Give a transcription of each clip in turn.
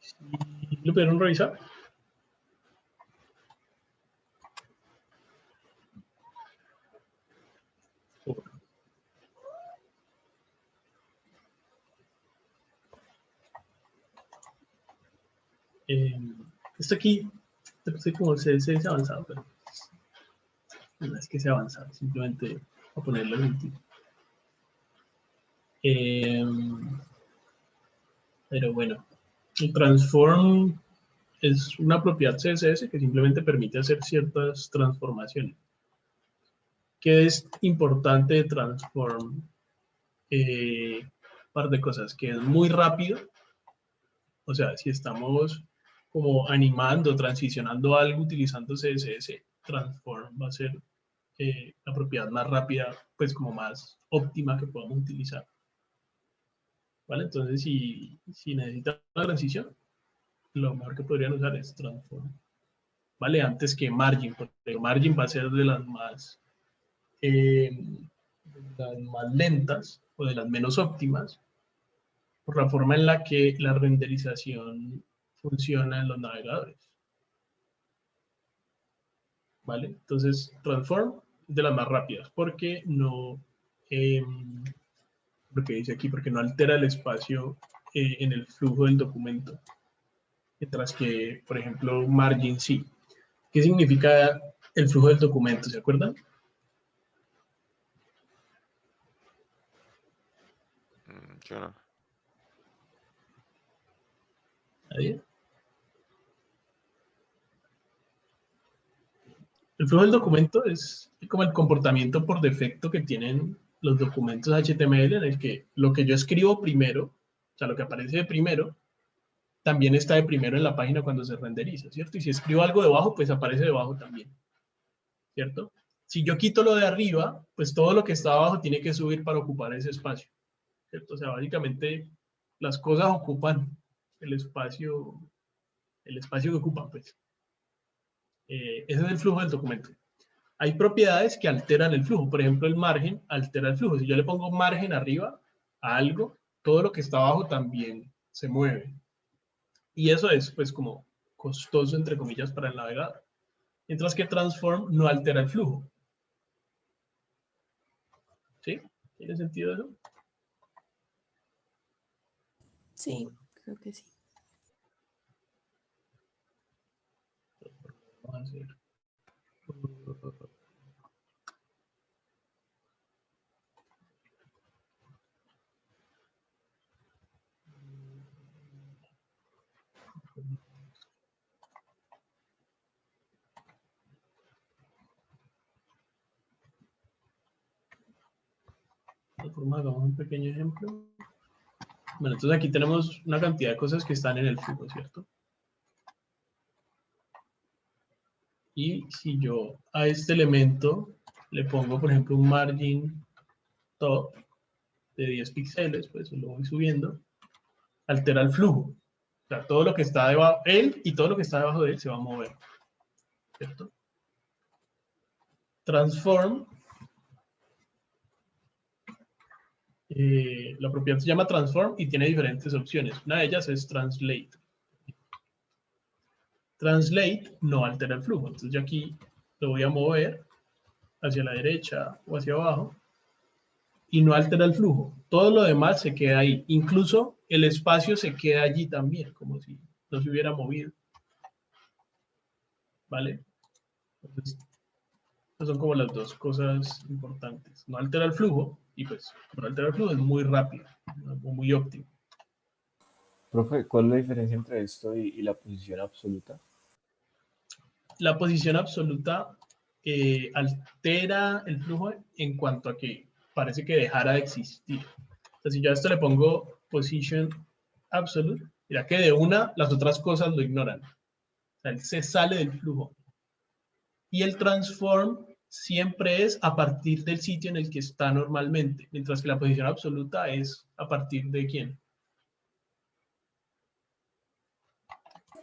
¿Sí lo pudieron revisar? Esto aquí, estoy como CSS avanzado, pero no es que sea avanzado, simplemente voy a ponerlo en el título. Pero bueno, el transform es una propiedad CSS que simplemente permite hacer ciertas transformaciones. ¿Qué es importante de transform? Un par de cosas, que es muy rápido. O sea, si estamos como animando, transicionando algo utilizando CSS, transform va a ser la propiedad más rápida, pues como más óptima que podamos utilizar. ¿Vale? Entonces, si necesitan una transición, lo mejor que podrían usar es transform. ¿Vale? Antes que margin, porque margin va a ser de las más lentas o de las menos óptimas por la forma en la que la renderización funciona en los navegadores. ¿Vale? Entonces, transform es de las más rápidas porque no, lo que dice aquí, porque no altera el espacio en el flujo del documento. Mientras que, por ejemplo, margin sí. ¿Qué significa el flujo del documento? ¿Se acuerdan? Yo no. ¿Nadie? El flujo del documento es como el comportamiento por defecto que tienen los documentos HTML en el que lo que yo escribo primero, o sea, lo que aparece de primero, también está de primero en la página cuando se renderiza, ¿cierto? Y si escribo algo debajo, pues aparece debajo también, ¿cierto? Si yo quito lo de arriba, pues todo lo que está abajo tiene que subir para ocupar ese espacio, ¿cierto? O sea, básicamente las cosas ocupan el espacio que ocupan, pues. Ese es el flujo del documento. Hay propiedades que alteran el flujo. Por ejemplo, el margen altera el flujo. Si yo le pongo margen arriba a algo, todo lo que está abajo también se mueve. Y eso es, pues, como costoso, entre comillas, para el navegador. Mientras que transform no altera el flujo. ¿Sí? ¿Tiene sentido eso? Sí, creo que sí. Vamos a hacer. Hagamos un pequeño ejemplo. Bueno, entonces aquí tenemos una cantidad de cosas que están en el flujo, ¿cierto? Y si yo a este elemento le pongo, por ejemplo, un margin top de 10 píxeles, pues lo voy subiendo, altera el flujo. O sea, todo lo que está debajo, él y todo lo que está debajo de él se va a mover, ¿cierto? Transform, la propiedad se llama transform y tiene diferentes opciones. Una de ellas es translate. Translate no altera el flujo, entonces yo aquí lo voy a mover hacia la derecha o hacia abajo y no altera el flujo. Todo lo demás se queda ahí. Incluso el espacio se queda allí también, como si no se hubiera movido. ¿Vale? Entonces, estas son como las dos cosas importantes. No altera el flujo y pues no altera el flujo es muy rápido, muy óptimo. Profe, ¿cuál es la diferencia entre esto y la posición absoluta? La posición absoluta altera el flujo en cuanto a que parece que dejara de existir. Entonces, si yo a esto le pongo position absolute, mira que de una las otras cosas lo ignoran. O sea, él se sale del flujo. Y el transform siempre es a partir del sitio en el que está normalmente, mientras que la posición absoluta es a partir de quién.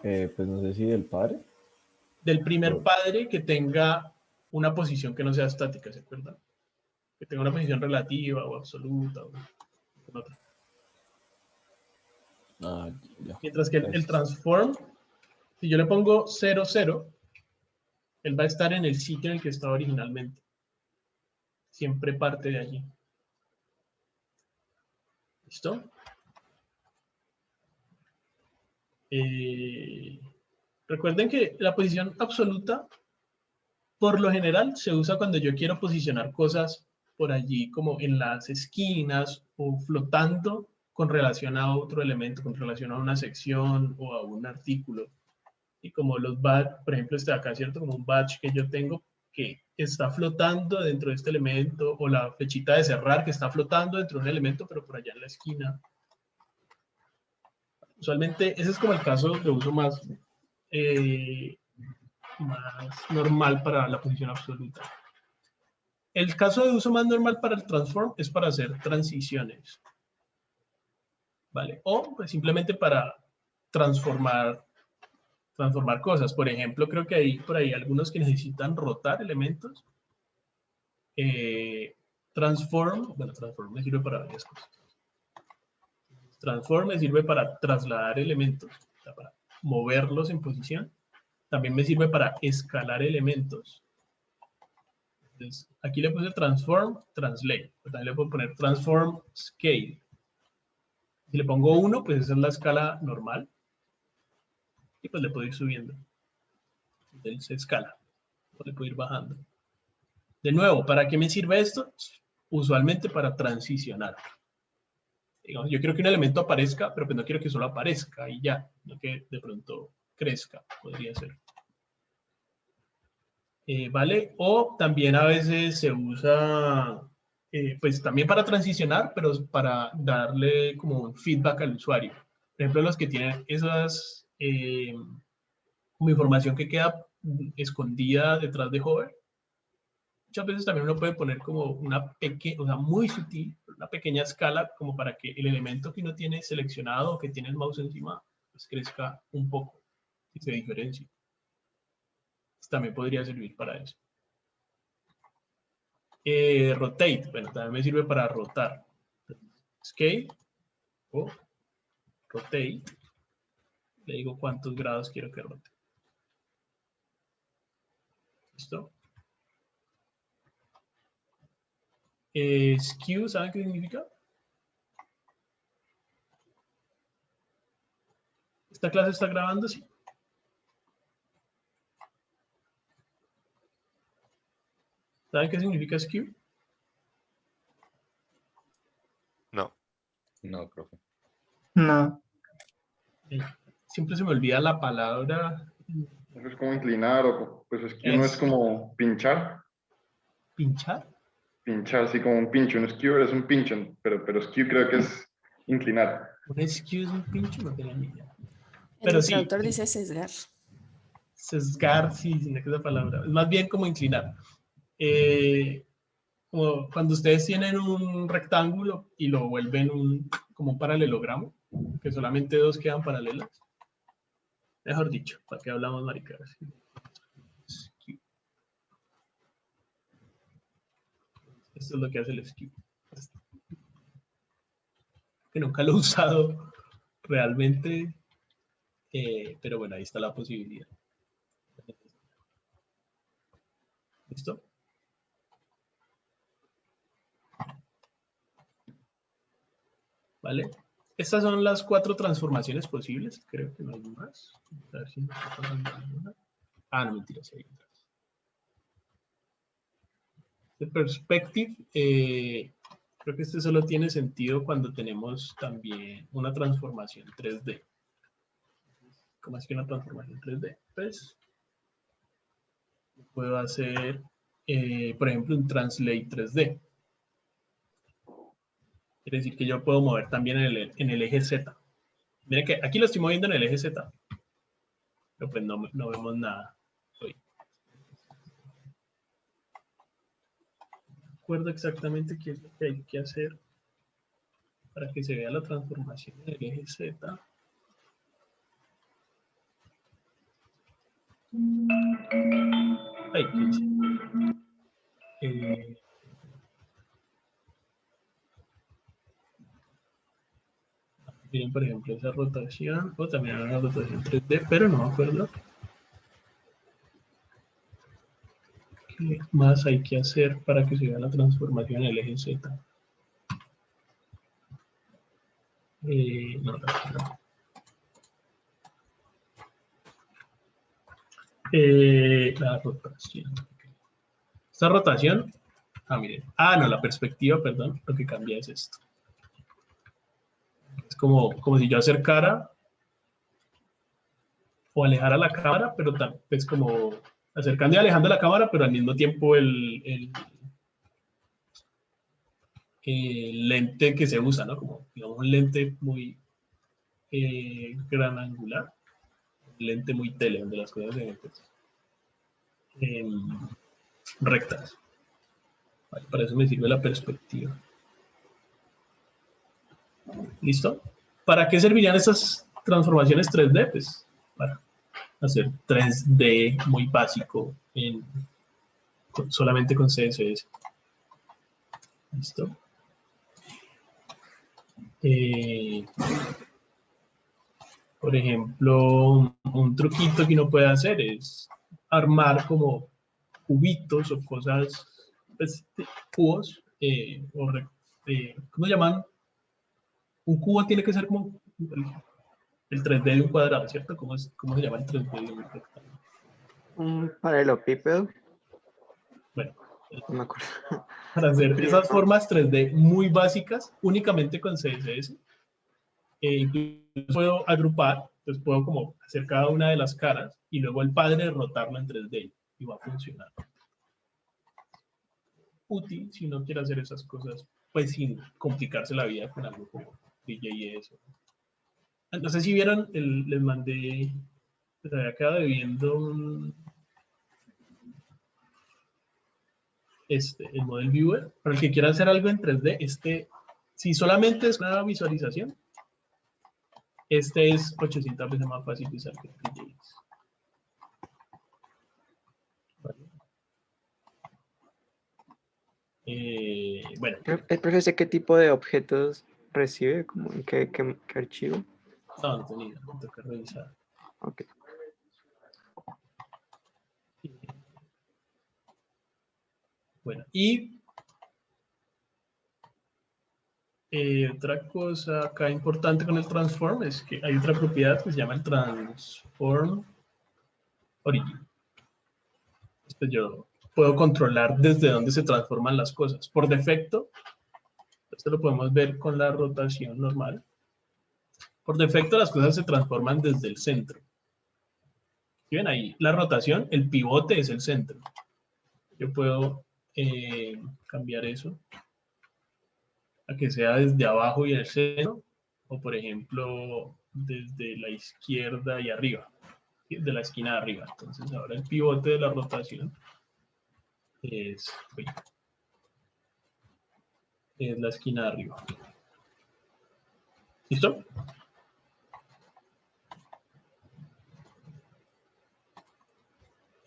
Pues no sé si del padre. Del primer padre que tenga una posición que no sea estática, ¿se acuerdan? Que tenga una posición relativa o absoluta o otra. Ah, ya. Mientras que el Gracias. transform, si yo le pongo 0, 0, él va a estar en el sitio en el que estaba originalmente. Siempre parte de allí. ¿Listo? Recuerden que la posición absoluta, por lo general, se usa cuando yo quiero posicionar cosas por allí, como en las esquinas o flotando con relación a otro elemento, con relación a una sección o a un artículo. Y como los badge, por ejemplo, este de acá, ¿cierto? Como un badge que yo tengo que está flotando dentro de este elemento, o la flechita de cerrar que está flotando dentro de un elemento, pero por allá en la esquina. Usualmente ese es como el caso de uso más normal para la posición absoluta. El caso de uso más normal para el transform es para hacer transiciones, ¿vale? O pues, simplemente para transformar cosas. Por ejemplo, creo que hay por ahí algunos que necesitan rotar elementos. Transform me sirve para varias cosas. Transform me sirve para trasladar elementos, o sea, para moverlos en posición. También me sirve para escalar elementos. Entonces, aquí le puse transform, translate. También le puedo poner transform, scale. Si le pongo 1, pues esa es la escala normal. Y pues le puedo ir subiendo. Entonces se escala. O le puedo ir bajando. De nuevo, ¿para qué me sirve esto? Usualmente para transicionar. Digamos, yo quiero que un elemento aparezca, pero pues no quiero que solo aparezca y ya, no que de pronto crezca, podría ser. ¿Vale? O también a veces se usa, pues también para transicionar, pero para darle como un feedback al usuario. Por ejemplo, los que tienen esas, como información que queda escondida detrás de hover, muchas veces también uno puede poner como una pequeña, o sea, muy sutil, una pequeña escala como para que el elemento que uno tiene seleccionado o que tiene el mouse encima, pues crezca un poco y se diferencie. También podría servir para eso. Rotate, bueno, también me sirve para rotar. Scale o rotate. Le digo cuántos grados quiero que rote. ¿Listo? Skew, ¿saben qué significa? ¿Esta clase está grabando? Sí. ¿Saben qué significa skew? No. No, profe. No. Siempre se me olvida la palabra. Eso es como inclinar o pues es que uno es como pinchar. ¿Pinchar? Pinchar, así como un pincho. Un skewer es un pincho, pero skew creo que es inclinar. ¿Un skew es un pincho? No tenía ni idea. En Pero el sí, traductor dice sesgar. sesgar, sí, sin esa palabra. Es más bien como inclinar. Como cuando ustedes tienen un rectángulo y lo vuelven como un paralelogramo, que solamente dos quedan paralelas. Mejor dicho, ¿para qué hablamos maricadas? Esto es lo que hace el skew. Que nunca lo he usado realmente, pero bueno, ahí está la posibilidad. ¿Listo? ¿Vale? Estas son las 4 transformaciones posibles. Creo que no hay más. A ver si me está pasando alguna. Ah, no, mentira, sí hay otras. De perspective, creo que este solo tiene sentido cuando tenemos también una transformación 3D. ¿Cómo es que una transformación 3D? Pues puedo hacer, por ejemplo, un translate 3D. Quiere decir que yo puedo mover también en el eje Z. Miren que aquí lo estoy moviendo en el eje Z, pero pues no vemos nada hoy. No recuerdo exactamente qué es lo que hay que hacer para que se vea la transformación en el eje Z. Ay, ¿qué hice? Miren, por ejemplo, esa rotación, o también una rotación 3D, pero no me acuerdo qué más hay que hacer para que se vea la transformación en el eje Z. No, no. La rotación. Esta rotación, miren. No, la perspectiva, perdón, lo que cambia es esto. Es como si yo acercara o alejara la cámara, pero es como acercando y alejando la cámara, pero al mismo tiempo el lente que se usa, ¿no? Como, digamos, un lente muy gran angular, un lente muy tele, donde las cosas se ven pues, rectas. Vale, para eso me sirve la perspectiva. ¿Listo? ¿Para qué servirían estas transformaciones 3D? Pues para hacer 3D muy básico solamente con CSS. ¿Listo? Por ejemplo, un truquito que uno puede hacer es armar como cubitos o cosas, pues, cubos, ¿cómo se llaman? Un cubo tiene que ser como el 3D de un cuadrado, ¿cierto? ¿Cómo se llama el 3D de un rectángulo? Un paralelepípedo. Bueno, No me acuerdo. para hacer esas formas 3D muy básicas, únicamente con CSS, incluso puedo agrupar, entonces puedo como hacer cada una de las caras y luego el padre rotarlo en 3D y va a funcionar. Útil si no quiere hacer esas cosas, pues sin complicarse la vida con algo como DJS. No sé si vieron, les mandé, les había quedado debiendo el Model Viewer. Para el que quiera hacer algo en 3D, si solamente es una visualización, este es 800 veces más fácil de usar que DJS. Vale. Bueno. ¿El profe qué tipo de objetos recibe? ¿Como en qué archivo? No tenía, me toca revisar. Ok. Bueno, y otra cosa acá importante con el transform es que hay otra propiedad que se llama el transform origin. Yo puedo controlar desde dónde se transforman las cosas. Por defecto, esto lo podemos ver con la rotación normal. Por defecto las cosas se transforman desde el centro. ¿Sí ven ahí? La rotación, el pivote es el centro. Yo puedo cambiar eso a que sea desde abajo y el centro, o por ejemplo, desde la izquierda y arriba, de la esquina de arriba. Entonces ahora el pivote de la rotación es la esquina de arriba. ¿Listo?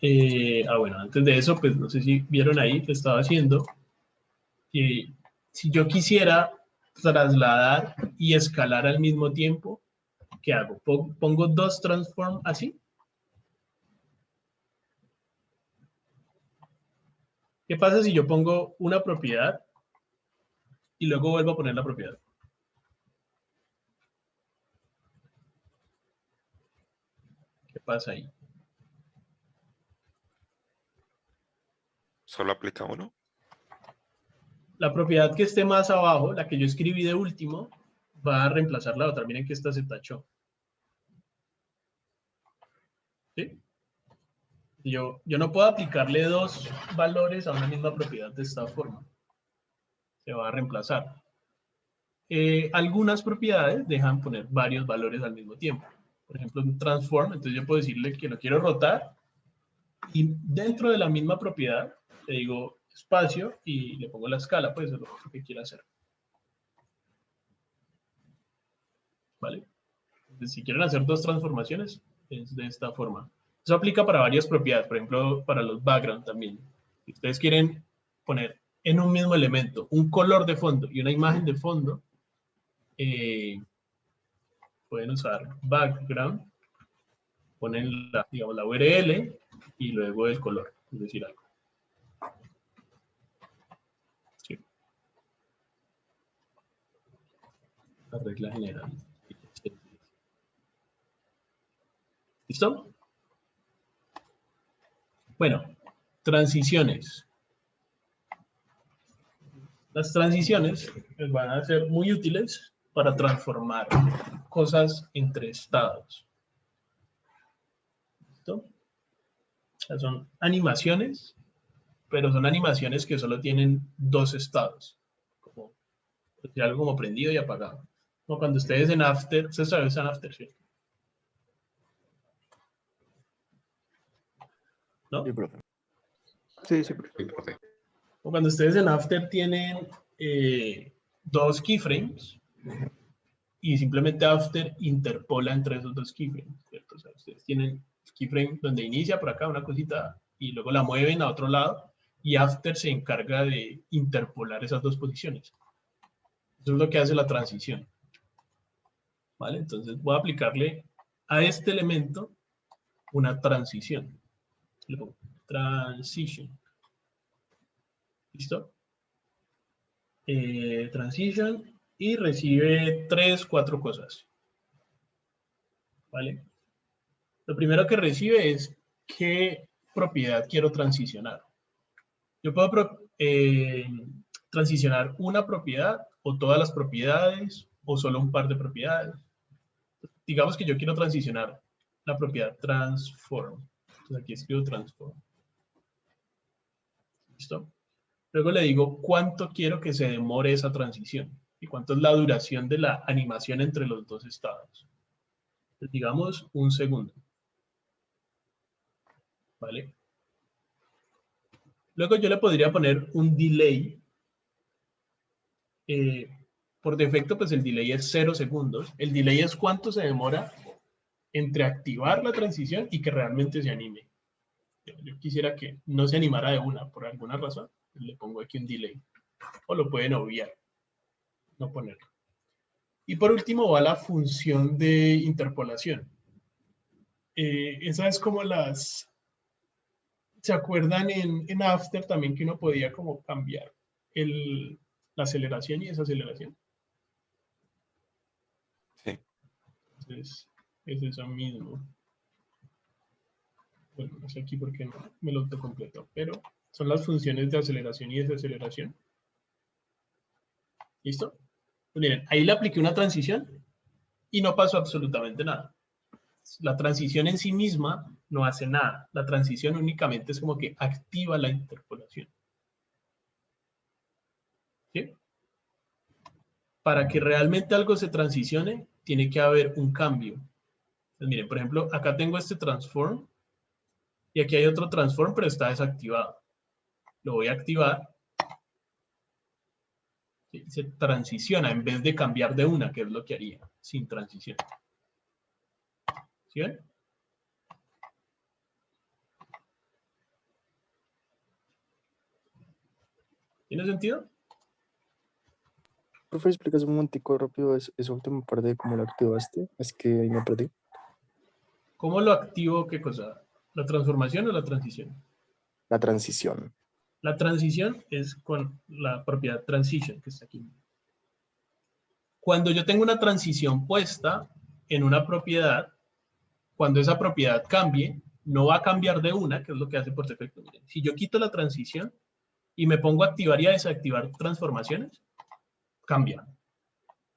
Bueno, antes de eso, pues no sé si vieron ahí que estaba haciendo. Si yo quisiera trasladar y escalar al mismo tiempo, ¿qué hago? Pongo dos transform así. ¿Qué pasa si yo pongo una propiedad y luego vuelvo a poner la propiedad? ¿Qué pasa ahí? ¿Solo aplica uno? La propiedad que esté más abajo, la que yo escribí de último, va a reemplazar la otra. Miren que esta se tachó. ¿Sí? Yo no puedo aplicarle dos valores a una misma propiedad de esta forma. Se va a reemplazar. Algunas propiedades dejan poner varios valores al mismo tiempo. Por ejemplo, un transform, entonces yo puedo decirle que lo quiero rotar y dentro de la misma propiedad le digo espacio y le pongo la escala, pues es lo que quiero hacer. ¿Vale? Entonces, si quieren hacer dos transformaciones, es de esta forma. Eso aplica para varias propiedades, por ejemplo, para los background también. Si ustedes quieren poner en un mismo elemento un color de fondo y una imagen de fondo, pueden usar background, ponen la, digamos, la URL y luego el color, es decir, algo. Sí. La regla general. ¿Listo? Bueno, transiciones. Las transiciones van a ser muy útiles para transformar cosas entre estados. ¿Listo? O sea, son animaciones, pero son animaciones que solo tienen dos estados. Como, algo como prendido y apagado. Como cuando ustedes en After, ustedes saben en After, ¿sí? ¿No? Sí, profe. Sí, sí, profe. Sí, profe. O cuando ustedes en After tienen dos keyframes y simplemente After interpola entre esos dos keyframes, ¿cierto? O sea, ustedes tienen el keyframe donde inicia por acá una cosita y luego la mueven a otro lado y After se encarga de interpolar esas dos posiciones. Eso es lo que hace la transición. ¿Vale? Entonces voy a aplicarle a este elemento una transición. Le pongo transition. ¿Listo? Transition y recibe 3, 4 cosas. ¿Vale? Lo primero que recibe es qué propiedad quiero transicionar. Yo puedo transicionar una propiedad o todas las propiedades o solo un par de propiedades. Digamos que yo quiero transicionar la propiedad transform. Entonces aquí escribo transform. ¿Listo? Luego le digo cuánto quiero que se demore esa transición y cuánto es la duración de la animación entre los dos estados. Entonces, digamos 1 segundo. ¿Vale? Luego yo le podría poner un delay. Por defecto, pues el delay es 0 segundos. El delay es cuánto se demora entre activar la transición y que realmente se anime. Yo quisiera que no se animara de una, por alguna razón. Le pongo aquí un delay. O lo pueden obviar. No ponerlo. Y por último va la función de interpolación. Esa es como las... ¿Se acuerdan en After también que uno podía como cambiar la aceleración y desaceleración? Sí. Entonces, es eso mismo. Bueno, no sé aquí porque no me lo autocompleto, pero son las funciones de aceleración y desaceleración. ¿Listo? Pues miren, ahí le apliqué una transición y no pasó absolutamente nada. La transición en sí misma no hace nada. La transición únicamente es como que activa la interpolación. ¿Sí? Para que realmente algo se transicione, tiene que haber un cambio. Entonces, miren, por ejemplo, acá tengo este transform y aquí hay otro transform, pero está desactivado. Lo voy a activar. ¿Sí? Se transiciona en vez de cambiar de una, que es lo que haría sin transición. ¿Sí ven? ¿Tiene sentido? Profe, explicas un momentico rápido esa última parte de cómo lo activaste. Es que ahí me perdí. ¿Cómo lo activo? ¿Qué cosa? ¿La transformación o la transición? La transición. La transición es con la propiedad transition, que está aquí. Cuando yo tengo una transición puesta en una propiedad, cuando esa propiedad cambie, no va a cambiar de una, que es lo que hace por defecto. Miren, si yo quito la transición y me pongo a activar y a desactivar transformaciones, cambia.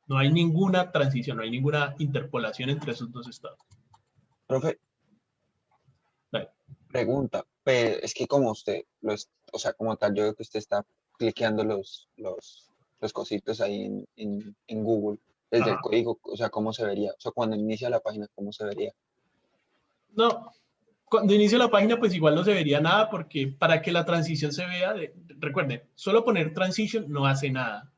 No hay ninguna transición, no hay ninguna interpolación entre esos dos estados. Profe, Vale. pregunta, pero es que como usted, o sea, como tal, yo veo que usted está cliqueando los cositos ahí en Google, desde el código, o sea, ¿cómo se vería? O sea, cuando inicia la página, ¿cómo se vería? No, cuando inicio la página, pues igual no se vería nada, porque para que la transición se vea, recuerden, solo poner transition no hace nada.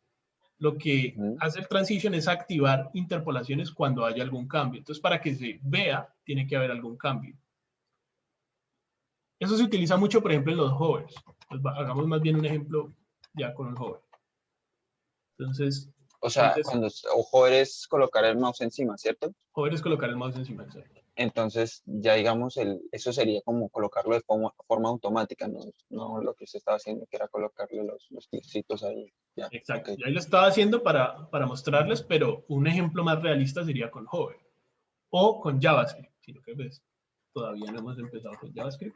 Lo que hace el transition es activar interpolaciones cuando haya algún cambio. Entonces, para que se vea, tiene que haber algún cambio. Eso se utiliza mucho, por ejemplo, en los hovers. Pues hagamos más bien un ejemplo ya con un hover. Entonces, O sea, Entonces, o hover es colocar el mouse encima, ¿cierto? hover es colocar el mouse encima. Exacto. Entonces, ya digamos, eso sería como colocarlo de forma automática, no lo que usted estaba haciendo, que era colocarle los clipsitos ahí. Ya, Exacto. ok. Yo ahí lo estaba haciendo para mostrarles, pero un ejemplo más realista sería con hover o con JavaScript, sino que pues, todavía no hemos empezado con JavaScript.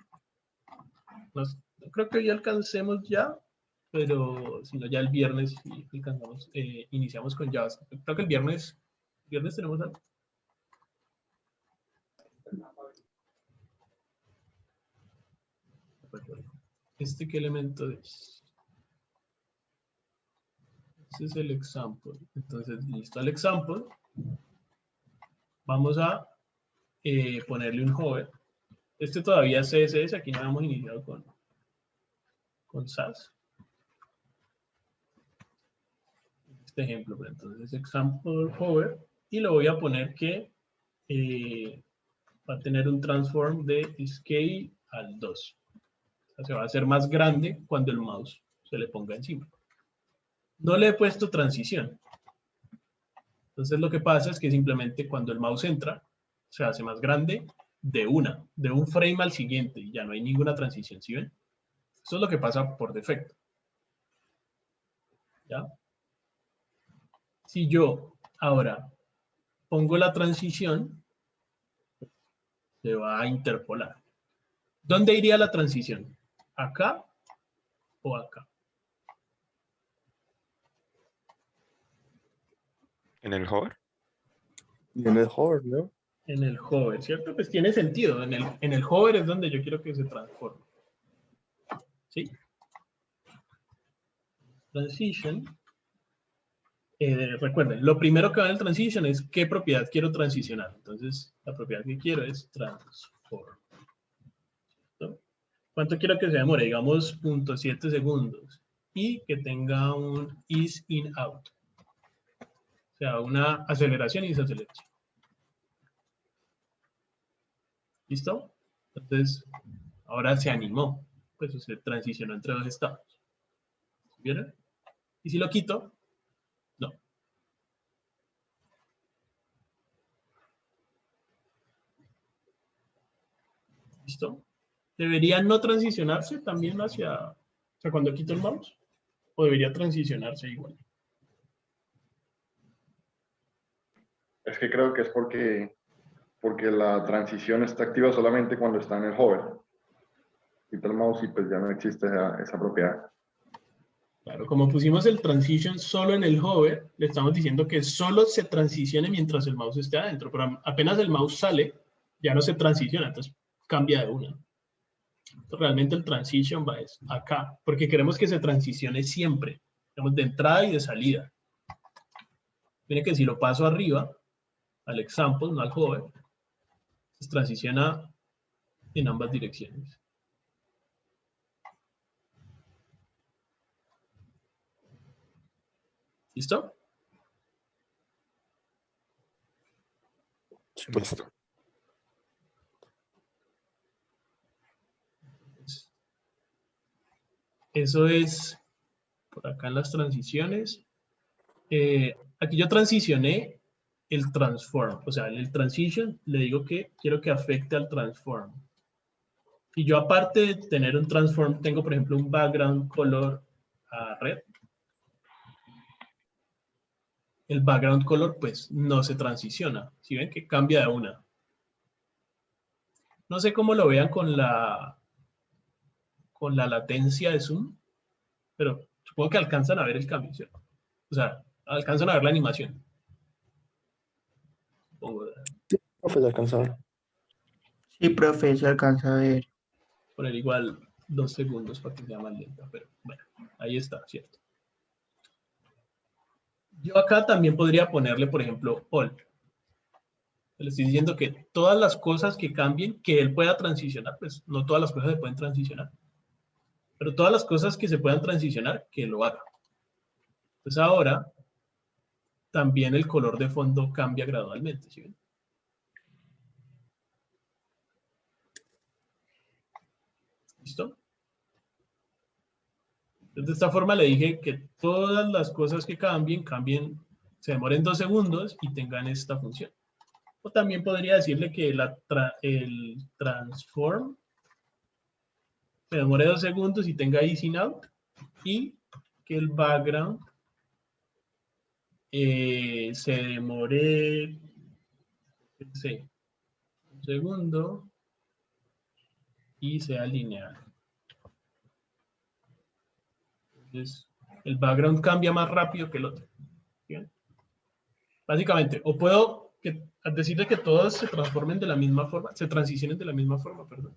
No creo que ya alcancemos ya, pero si no ya el viernes sí alcanzamos, iniciamos con JavaScript. Creo que el viernes tenemos algo. ¿Qué elemento es? Este es el example. Entonces, listo el example. Vamos a ponerle un hover. Este todavía es CSS, aquí no hemos iniciado con Sass. Este ejemplo, pero entonces example hover, y lo voy a poner que va a tener un transform de scale al 2. O sea, se va a hacer más grande cuando el mouse se le ponga encima. No le he puesto transición. Entonces lo que pasa es que simplemente cuando el mouse entra, se hace más grande de un frame al siguiente, y ya no hay ninguna transición, ¿sí ven? Eso es lo que pasa por defecto. ¿Ya? Si yo ahora pongo la transición, se va a interpolar. ¿Dónde iría la transición? ¿Acá o acá? ¿En el hover? Y en el hover, ¿no? En el hover, ¿cierto? Pues tiene sentido. En el hover es donde yo quiero que se transforme. ¿Sí? Transition. Recuerden, lo primero que va en el transition es qué propiedad quiero transicionar. Entonces, la propiedad que quiero es transform. ¿No? ¿Cuánto quiero que se demore? Digamos 0.7 segundos. Y que tenga un is, in, out. O sea, una aceleración y desaceleración. ¿Listo? Entonces, ahora se animó. Pues se transicionó entre dos estados. ¿Vieron? Y si lo quito, no. ¿Listo? ¿Debería no transicionarse también hacia, o sea, cuando quito el mouse? ¿O debería transicionarse igual? Es que creo que es porque la transición está activa solamente cuando está en el hover. Quita el mouse y pues ya no existe esa propiedad. Claro, como pusimos el transition solo en el hover, le estamos diciendo que solo se transicione mientras el mouse esté adentro, pero apenas el mouse sale, ya no se transiciona, entonces cambia de una. Entonces, realmente el transition va es acá, porque queremos que se transicione siempre, digamos, de entrada y de salida. Miren que si lo paso arriba, al example, no al hover, se transiciona en ambas direcciones. ¿Listo? Sí, por Listo. favor. Eso es por acá en las transiciones. Aquí yo transicioné el transform, o sea, en el transition le digo que quiero que afecte al transform. Y yo aparte de tener un transform, tengo por ejemplo un background color red. El background color pues no se transiciona. Si ven que cambia de una. No sé cómo lo vean con la latencia de zoom, pero supongo que alcanzan a ver el cambio, ¿cierto? O sea, alcanzan a ver la animación. Supongo, Profe, ¿le alcanzaron? Sí, profe, se alcanza a ver. poner igual 2 segundos para que sea más lenta, pero bueno, ahí está, ¿cierto? Yo acá también podría ponerle, por ejemplo, all. Le estoy diciendo que todas las cosas que cambien, que él pueda transicionar, pues no todas las cosas se pueden transicionar, pero todas las cosas que se puedan transicionar, que lo haga. Entonces ahora, también el color de fondo cambia gradualmente, ¿sí ven? ¿Listo? Entonces, de esta forma le dije que todas las cosas que cambien, cambien se demoren 2 segundos y tengan esta función. O también podría decirle que el transform se demore 2 segundos y tenga easing out, y que el background se demore, no sé, 1 segundo y sea lineal. Entonces, el background cambia más rápido que el otro. ¿Bien? Básicamente, o puedo decirle que todos se transformen de la misma forma, se transicionen de la misma forma, perdón.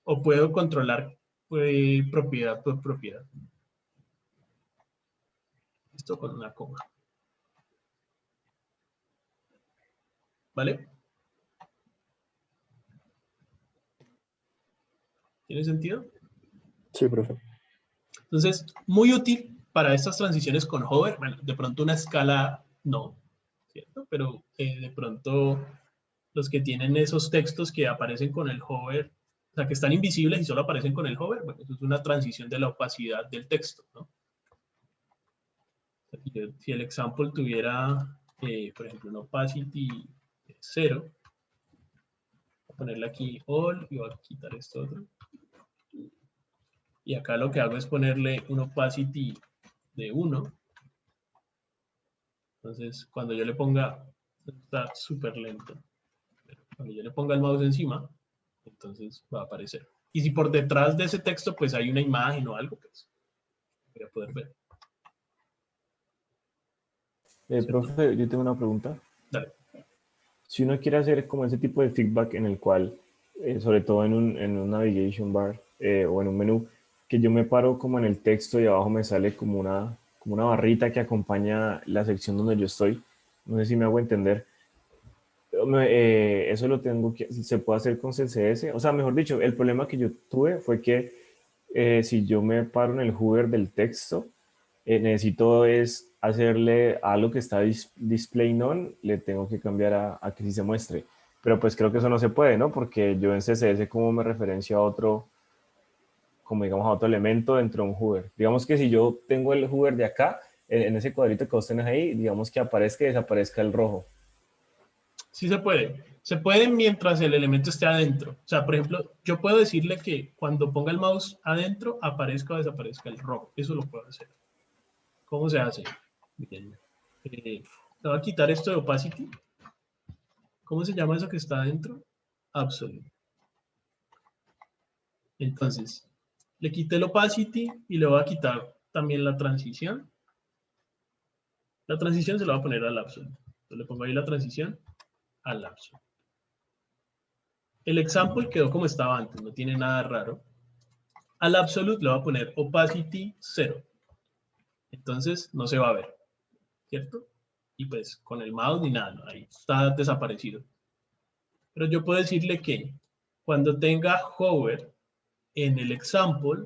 O puedo controlar propiedad por propiedad. Esto con una coma. ¿Vale? ¿Tiene sentido? Sí, profe. Entonces, muy útil para estas transiciones con hover. Bueno, de pronto una escala no, ¿cierto? Pero de pronto los que tienen esos textos que aparecen con el hover, o sea, que están invisibles y solo aparecen con el hover, bueno, eso es una transición de la opacidad del texto, ¿no? Si el example tuviera, por ejemplo, una opacity 0, voy a ponerle aquí all y voy a quitar esto otro. Y acá lo que hago es ponerle un opacity de 1. Entonces, cuando yo le ponga, está súper lento. Pero cuando yo le ponga el mouse encima, entonces va a aparecer. Y si por detrás de ese texto, pues hay una imagen o algo, pues voy a poder ver. Profe, yo tengo una pregunta. Dale. Si uno quiere hacer como ese tipo de feedback en el cual, sobre todo en un navigation bar o en un menú, que yo me paro como en el texto y abajo me sale como una barrita que acompaña la sección donde yo estoy. No sé si me hago entender. Eso lo tengo que, se puede hacer con CSS. O sea, mejor dicho, el problema que yo tuve fue que si yo me paro en el hover del texto, necesito es hacerle algo que está display none, le tengo que cambiar a que sí se muestre. Pero pues creo que eso no se puede, ¿no? Porque yo en CSS como me referencio a otro, como digamos a otro elemento dentro de un hover. Digamos que si yo tengo el hover de acá, en ese cuadrito que vos tenés ahí, digamos que aparezca y desaparezca el rojo. Sí se puede. Se puede mientras el elemento esté adentro. O sea, por ejemplo, yo puedo decirle que cuando ponga el mouse adentro, aparezca o desaparezca el rojo. Eso lo puedo hacer. ¿Cómo se hace? Bien. Le voy a quitar esto de opacity. ¿Cómo se llama eso que está adentro? Absolute. Entonces, le quité el opacity y le voy a quitar también la transición. La transición se la voy a poner al absolute. Entonces, le pongo ahí la transición al absolute. El example quedó como estaba antes, no tiene nada raro. Al absolute le voy a poner opacity 0. Entonces, no se va a ver, ¿cierto? Y pues con el mouse ni nada, ¿no? Ahí está desaparecido. Pero yo puedo decirle que cuando tenga hover en el example,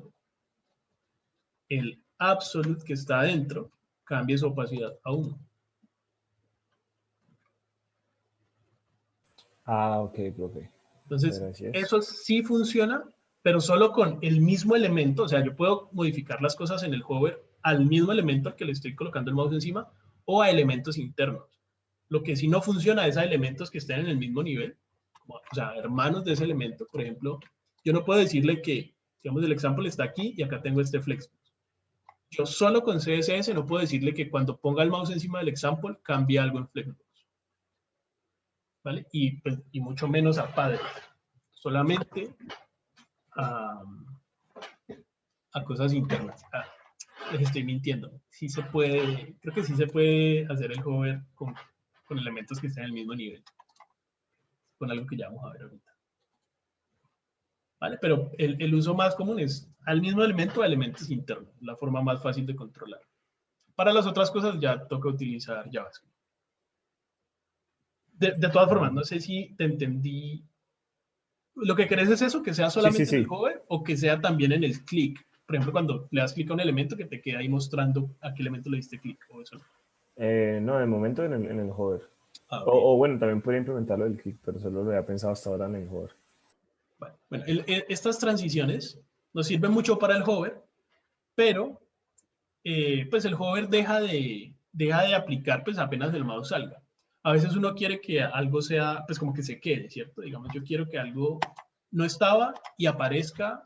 el absolute que está adentro cambie su opacidad a 1. Ah, ok, profe. Entonces, Gracias. eso sí funciona, pero solo con el mismo elemento. O sea, yo puedo modificar las cosas en el hover al mismo elemento al que le estoy colocando el mouse encima o a elementos internos. Lo que sí no funciona es a elementos que estén en el mismo nivel, o sea, hermanos de ese elemento. Por ejemplo, yo no puedo decirle que, digamos, el example está aquí y acá tengo este flex. Yo solo con CSS no puedo decirle que cuando ponga el mouse encima del example cambie algo en Flexbox. ¿Vale? Y mucho menos a padre. Solamente a cosas internas. Les estoy mintiendo. Sí se puede, creo que sí se puede hacer el hover con elementos que estén en el mismo nivel. Con algo que ya vamos a ver ahorita. ¿Vale? Pero el uso más común es al mismo elemento a elementos internos. La forma más fácil de controlar. Para las otras cosas ya toca utilizar JavaScript. De todas formas, no sé si te entendí. ¿Lo que querés es eso? ¿Que sea solamente Sí. en el hover o que sea también en el clic? Por ejemplo, cuando le das clic a un elemento que te queda ahí mostrando a qué elemento le diste clic o eso. No, de momento en el hover. Ah, o bueno, también podría implementarlo del click, pero solo lo había pensado hasta ahora en el hover. Bueno, estas transiciones nos sirven mucho para el hover, pero pues el hover deja de deja de aplicar pues apenas el mouse salga. A veces uno quiere que algo sea, pues como que se quede, ¿cierto? Digamos, yo quiero que algo no estaba y aparezca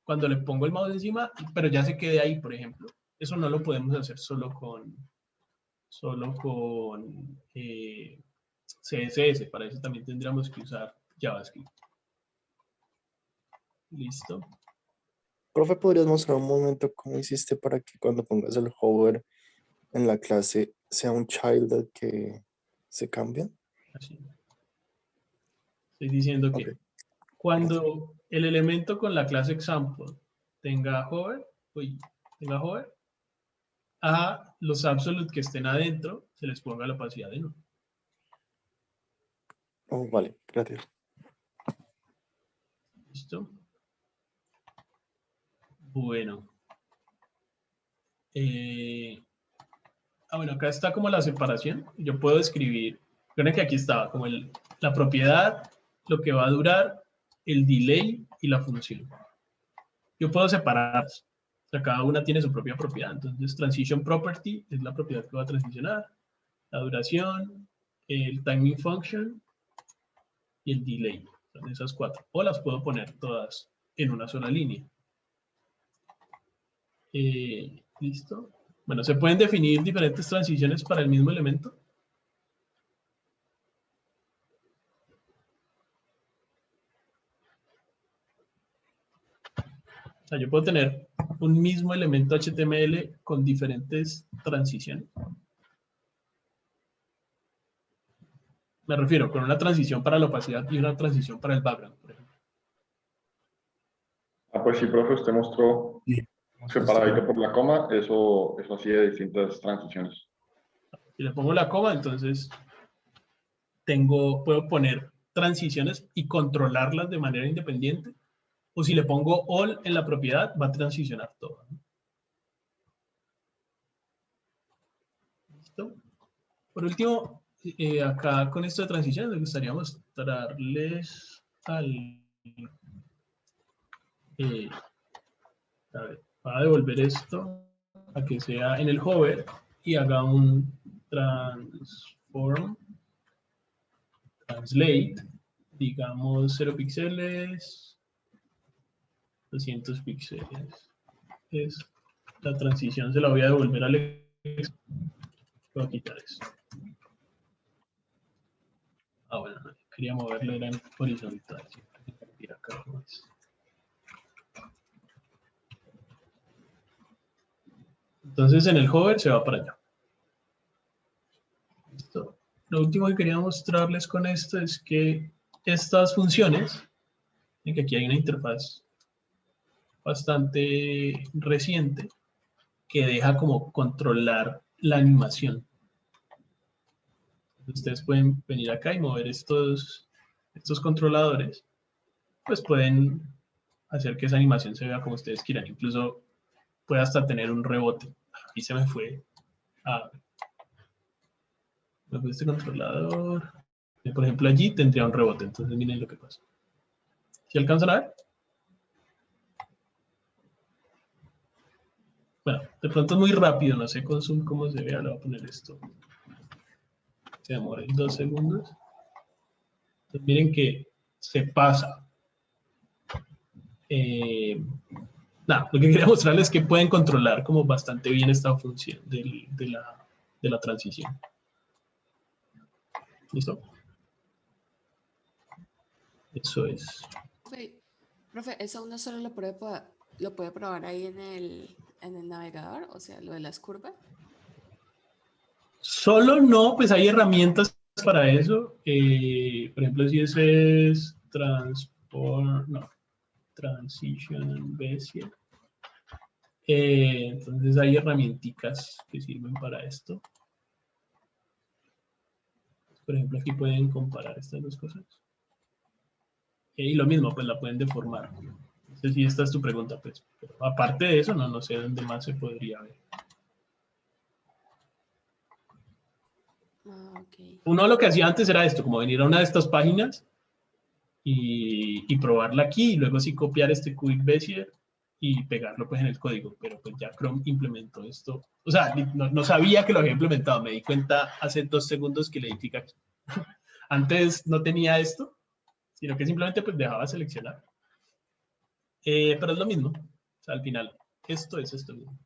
cuando le pongo el mouse encima, pero ya se quede ahí, por ejemplo. Eso no lo podemos hacer solo con CSS. Para eso también tendríamos que usar JavaScript. Listo. Profe, ¿podrías mostrar un momento cómo hiciste para que cuando pongas el hover en la clase sea un child que se cambia? Así. Estoy diciendo que Ok. cuando el elemento con la clase example tenga hover, a los absolute que estén adentro se les ponga la opacidad de 1. Oh, vale, gracias. ¿Listo? Bueno. Bueno, acá está como la separación. Yo puedo escribir, recuerden que aquí estaba como la propiedad, lo que va a durar, el delay y la función. Yo puedo separarlas. O sea, cada una tiene su propia propiedad. Entonces, transition property es la propiedad que va a transicionar, la duración, el timing function y el delay. Son esas 4. O las puedo poner todas en una sola línea. ¿Listo? Bueno, se pueden definir diferentes transiciones para el mismo elemento. O sea, yo puedo tener un mismo elemento HTML con diferentes transiciones. Me refiero con una transición para la opacidad y una transición para el background, por ejemplo. Ah, pues sí, profe, usted mostró separadito por la coma, eso así de distintas transiciones. Si le pongo la coma, entonces puedo poner transiciones y controlarlas de manera independiente. O si le pongo all en la propiedad, va a transicionar todo. ¿Listo? Por último, acá con esto de transiciones, me gustaría mostrarles a ver, para devolver esto a que sea en el hover y haga un transform, translate, digamos 0 píxeles, 200 píxeles. Es la transición, se la voy a devolver al ex. Voy a quitar esto. Bueno, no, quería moverlo, era en horizontal. Acá, pues. Entonces en el hover se va para allá. ¿Listo? Lo último que quería mostrarles con esto es que estas funciones, en que aquí hay una interfaz bastante reciente que deja como controlar la animación. Ustedes pueden venir acá y mover estos controladores, pues pueden hacer que esa animación se vea como ustedes quieran. Incluso puede hasta tener un rebote. Aquí se me fue. Este controlador. Por ejemplo, allí tendría un rebote. Entonces miren lo que pasa. ¿Sí alcanzan a ver? Bueno, de pronto es muy rápido. No sé con zoom cómo se vea. Le voy a poner esto. Se demora 2 segundos. Entonces miren que se pasa. Nada, lo que quería mostrarles es que pueden controlar como bastante bien esta función de la transición. ¿Listo? Eso es. Profe, ¿eso uno solo lo puede probar ahí en el navegador? O sea, lo de las curvas. Solo no, pues hay herramientas para eso. Por ejemplo, si ese es Transition Bezier. Entonces hay herramientas que sirven para esto. Por ejemplo, aquí pueden comparar estas dos cosas. Y lo mismo, pues la pueden deformar. No sé si esta es tu pregunta, pues. Pero aparte de eso, no sé dónde más se podría ver. Okay. Uno lo que hacía antes era esto, como venir a una de estas páginas y probarla aquí, y luego sí copiar este Cubic Bezier y pegarlo pues en el código, pero pues ya Chrome implementó esto. O sea, no sabía que lo había implementado, me di cuenta hace 2 segundos que le di clic aquí. Antes no tenía esto, sino que simplemente pues dejaba seleccionar. Pero es lo mismo, o sea, al final, esto es esto mismo.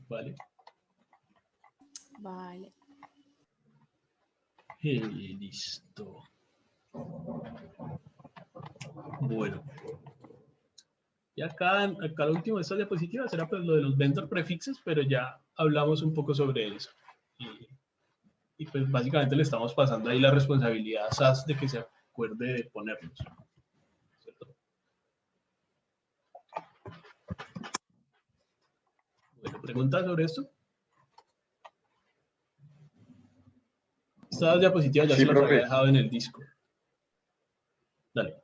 Vale. Vale. Listo. Bueno. Y acá lo último de estas diapositivas era pues lo de los vendor prefixes, pero ya hablamos un poco sobre eso. Y pues básicamente le estamos pasando ahí la responsabilidad a SAS de que se acuerde de ponerlos. ¿Cierto? Bueno, ¿preguntas sobre esto? Estas diapositivas ya Sí, se las había profe. dejado en el disco. Dale.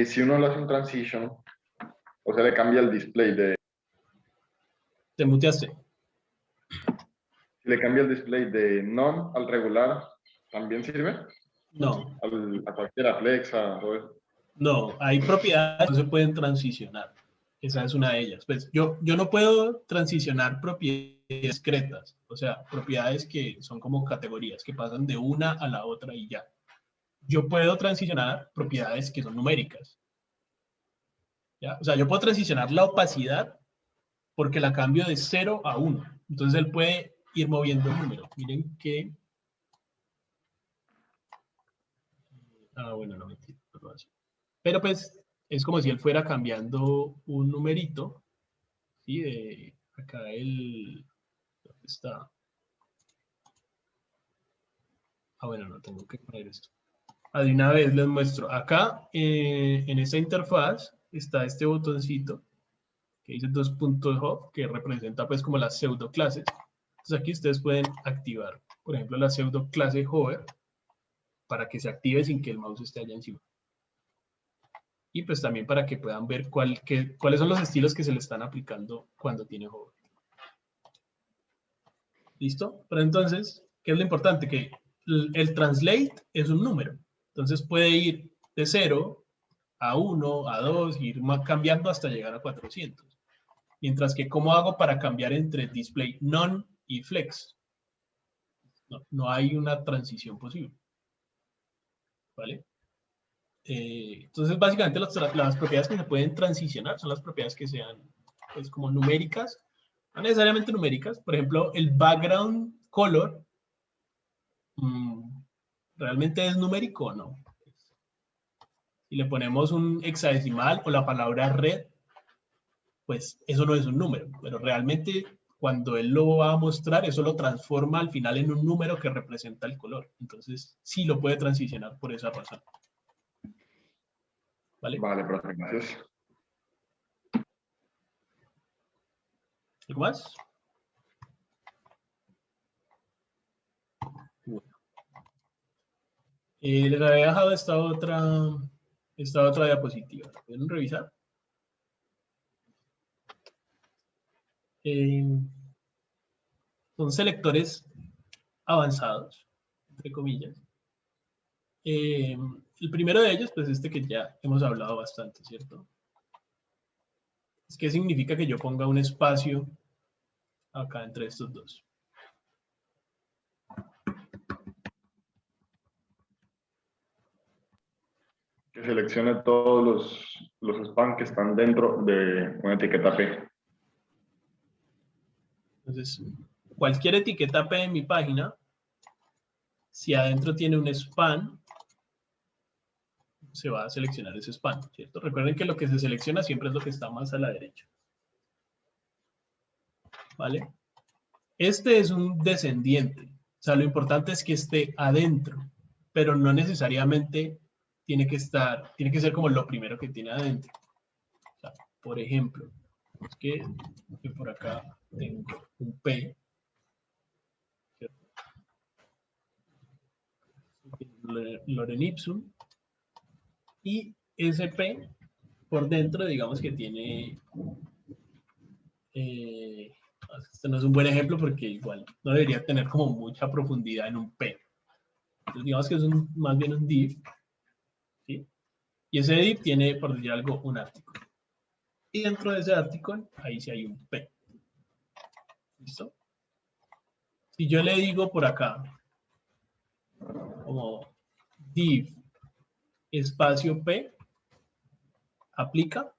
Si uno le hace un transition, o sea, le cambia el display Te muteaste. si le cambia el display de none al regular, ¿también sirve? No, A cualquiera, flex, a todo eso. no, hay propiedades que no se pueden transicionar. Esa es una de ellas. Pues yo no puedo transicionar propiedades discretas, o sea, propiedades que son como categorías, que pasan de una a la otra y ya. Yo puedo transicionar propiedades que son numéricas. ¿Ya? O sea, yo puedo transicionar la opacidad porque la cambio de 0 a 1. Entonces él puede ir moviendo el número. Miren que... bueno, no mentira. No, pero pues es como si él fuera cambiando un numerito. ¿Sí? De acá ¿dónde está? Bueno, no tengo que poner esto. De una vez les muestro. Acá en esta interfaz está este botoncito que dice 2 puntos hub, que representa pues como las pseudo clases. Entonces aquí ustedes pueden activar, por ejemplo, la pseudo clase hover para que se active sin que el mouse esté allá encima. Y pues también para que puedan ver cuáles son los estilos que se le están aplicando cuando tiene hover. ¿Listo? Pero entonces, ¿qué es lo importante? Que el translate es un número. Entonces puede ir de 0 a 1, a 2, ir cambiando hasta llegar a 400. Mientras que, ¿cómo hago para cambiar entre display none y flex? No hay una transición posible. ¿Vale? Entonces, básicamente, las propiedades que se pueden transicionar son las propiedades que sean pues, como numéricas, no necesariamente numéricas. Por ejemplo, el background color, ¿realmente es numérico o no? Si le ponemos un hexadecimal o la palabra red, pues eso no es un número, pero realmente cuando él lo va a mostrar, eso lo transforma al final en un número que representa el color. Entonces, sí lo puede transicionar por esa razón. ¿Vale? Vale, profe, gracias. ¿Algo más? Bueno. Les había dejado esta otra diapositiva. ¿La pueden revisar? Son selectores avanzados, entre comillas. El primero de ellos, pues que ya hemos hablado bastante, ¿cierto? ¿Qué significa que yo ponga un espacio acá entre estos dos? Que seleccione todos los spam que están dentro de una etiqueta P. Entonces, cualquier etiqueta P en mi página, si adentro tiene un spam, se va a seleccionar ese spam, ¿cierto? Recuerden que lo que se selecciona siempre es lo que está más a la derecha. ¿Vale? Este es un descendiente. O sea, lo importante es que esté adentro, pero no necesariamente tiene que ser como lo primero que tiene adentro. O sea, por ejemplo, es que por acá tengo un P, ¿cierto? Lorem ipsum, y ese P por dentro, digamos que tiene... este no es un buen ejemplo porque igual no debería tener como mucha profundidad en un P. Entonces digamos que es más bien un div Y ese div tiene, por decir algo, un artículo. Y dentro de ese artículo, ahí sí hay un P. ¿Listo? Si yo le digo por acá, como div espacio P, ¿aplica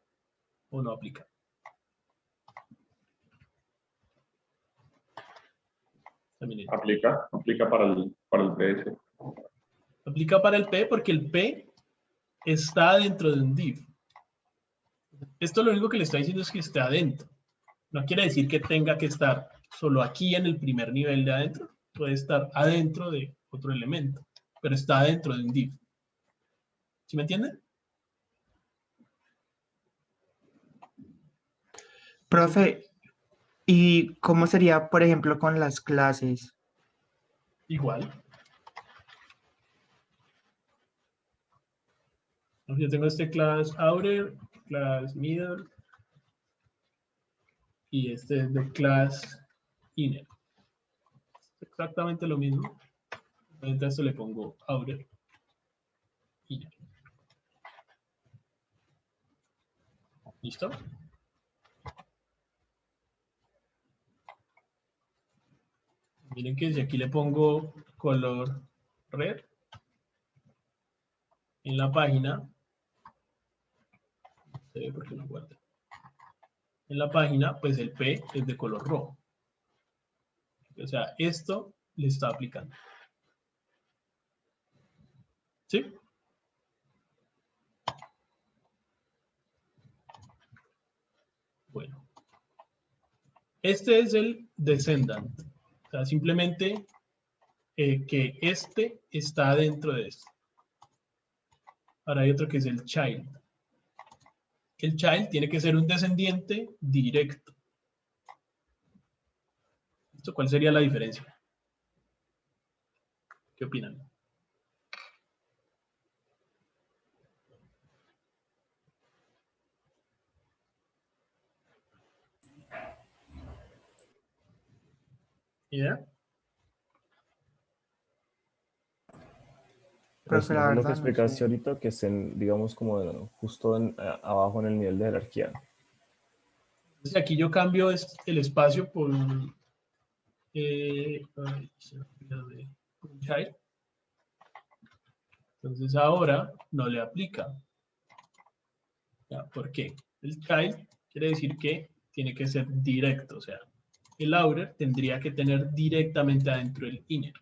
o no aplica? También Aplica para el PS. aplica para el P porque el P está dentro de un div. Esto lo único que le está diciendo es que esté adentro. No quiere decir que tenga que estar solo aquí en el primer nivel de adentro. Puede estar adentro de otro elemento, pero está dentro de un div. ¿Sí me entienden? Profe, ¿y cómo sería, por ejemplo, con las clases? Igual. Yo tengo este class outer, class middle, y este es de class inner. Exactamente lo mismo. Entonces a esto le pongo outer, inner. ¿Listo? Miren que si aquí le pongo color red en la página, no se ve porque no guarda. En la página, pues el P es de color rojo. O sea, esto le está aplicando. ¿Sí? Bueno. Este es el descendant. O sea, simplemente que este está dentro de esto. Ahora hay otro que es el child. El child tiene que ser un descendiente directo. ¿Esto cuál sería la diferencia? ¿Qué opinan? Pues Profe, ¿Idea? la no sé lo que verdad no explicaste sé. ahorita, que estén, digamos, como justo abajo en el nivel de jerarquía. Entonces aquí yo cambio el espacio por un child. Entonces ahora no le aplica. ¿Ya? ¿Por qué? El child quiere decir que tiene que ser directo, o sea, el outer tendría que tener directamente adentro el inner.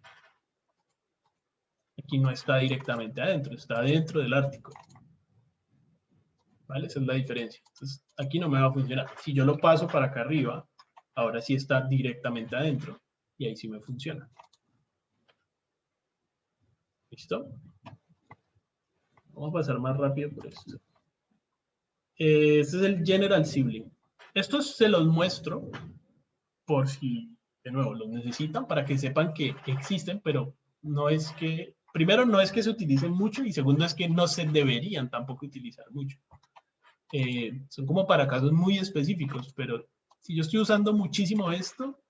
Aquí no está directamente adentro, está dentro del artículo. ¿Vale? Esa es la diferencia. Entonces, aquí no me va a funcionar. Si yo lo paso para acá arriba, ahora sí está directamente adentro. Y ahí sí me funciona. ¿Listo? Vamos a pasar más rápido por esto. Este es el General Sibling. Estos se los muestro por si, de nuevo, los necesitan para que sepan que existen, pero no es que, primero, no es que se utilicen mucho y segundo es que no se deberían tampoco utilizar mucho. Son como para casos muy específicos, pero si yo estoy usando muchísimo esto,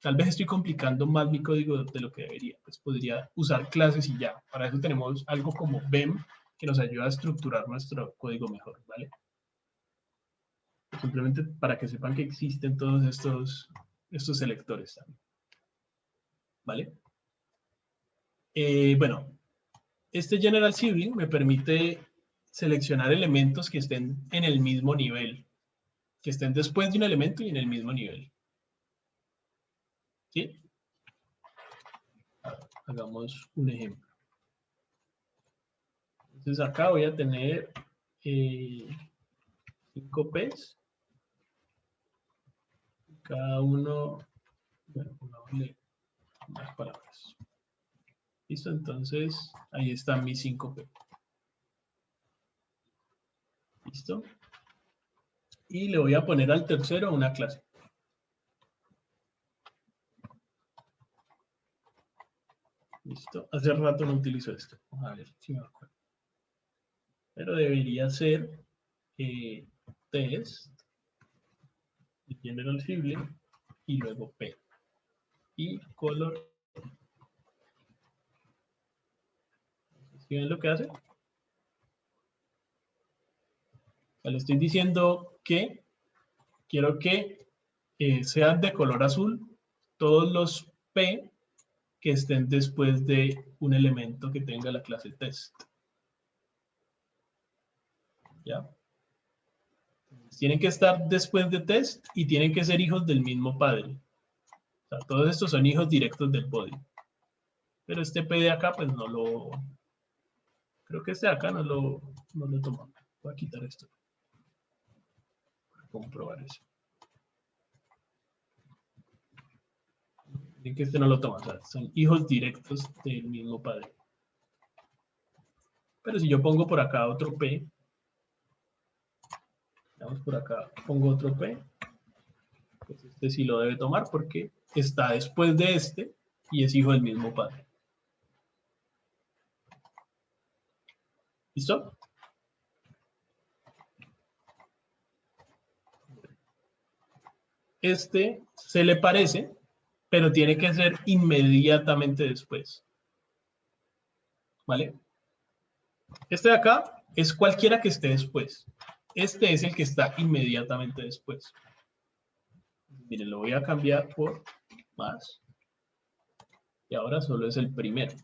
tal vez estoy complicando más mi código de lo que debería. Pues podría usar clases y ya. Para eso tenemos algo como BEM que nos ayuda a estructurar nuestro código mejor, ¿vale? Simplemente para que sepan que existen todos estos selectores también. ¿Vale? Bueno, este General Sibling me permite seleccionar elementos que estén en el mismo nivel, que estén después de un elemento y en el mismo nivel. ¿Sí? Hagamos un ejemplo. Entonces acá voy a tener 5 P's. Cada uno, bueno, pongámosle unas palabras. ¿Listo? Entonces ahí están mis 5 P. ¿Listo? Y le voy a poner al tercero una clase. ¿Listo? Hace rato no utilizo esto. Vamos a ver si me acuerdo. Pero debería ser test, general sibling, y luego P. Y color. ¿Sí ven lo que hace? sea, le estoy diciendo que quiero que sean de color azul todos los P que estén después de un elemento que tenga la clase test. ¿Ya? Tienen que estar después de test y tienen que ser hijos del mismo padre. O sea, todos estos son hijos directos del body. Pero este P de acá, pues no lo... Creo que este de acá no lo tomamos. Voy a quitar esto. Para comprobar eso. Miren que este no lo toma. O sea, son hijos directos del mismo padre. Pero si yo pongo por acá otro P, vamos por acá, pongo otro P, pues este sí lo debe tomar porque está después de este y es hijo del mismo padre. ¿Listo? Este se le parece, pero tiene que ser inmediatamente después. ¿Vale? Este de acá es cualquiera que esté después. Este es el que está inmediatamente después. Miren, lo voy a cambiar por más. Y ahora solo es el primero.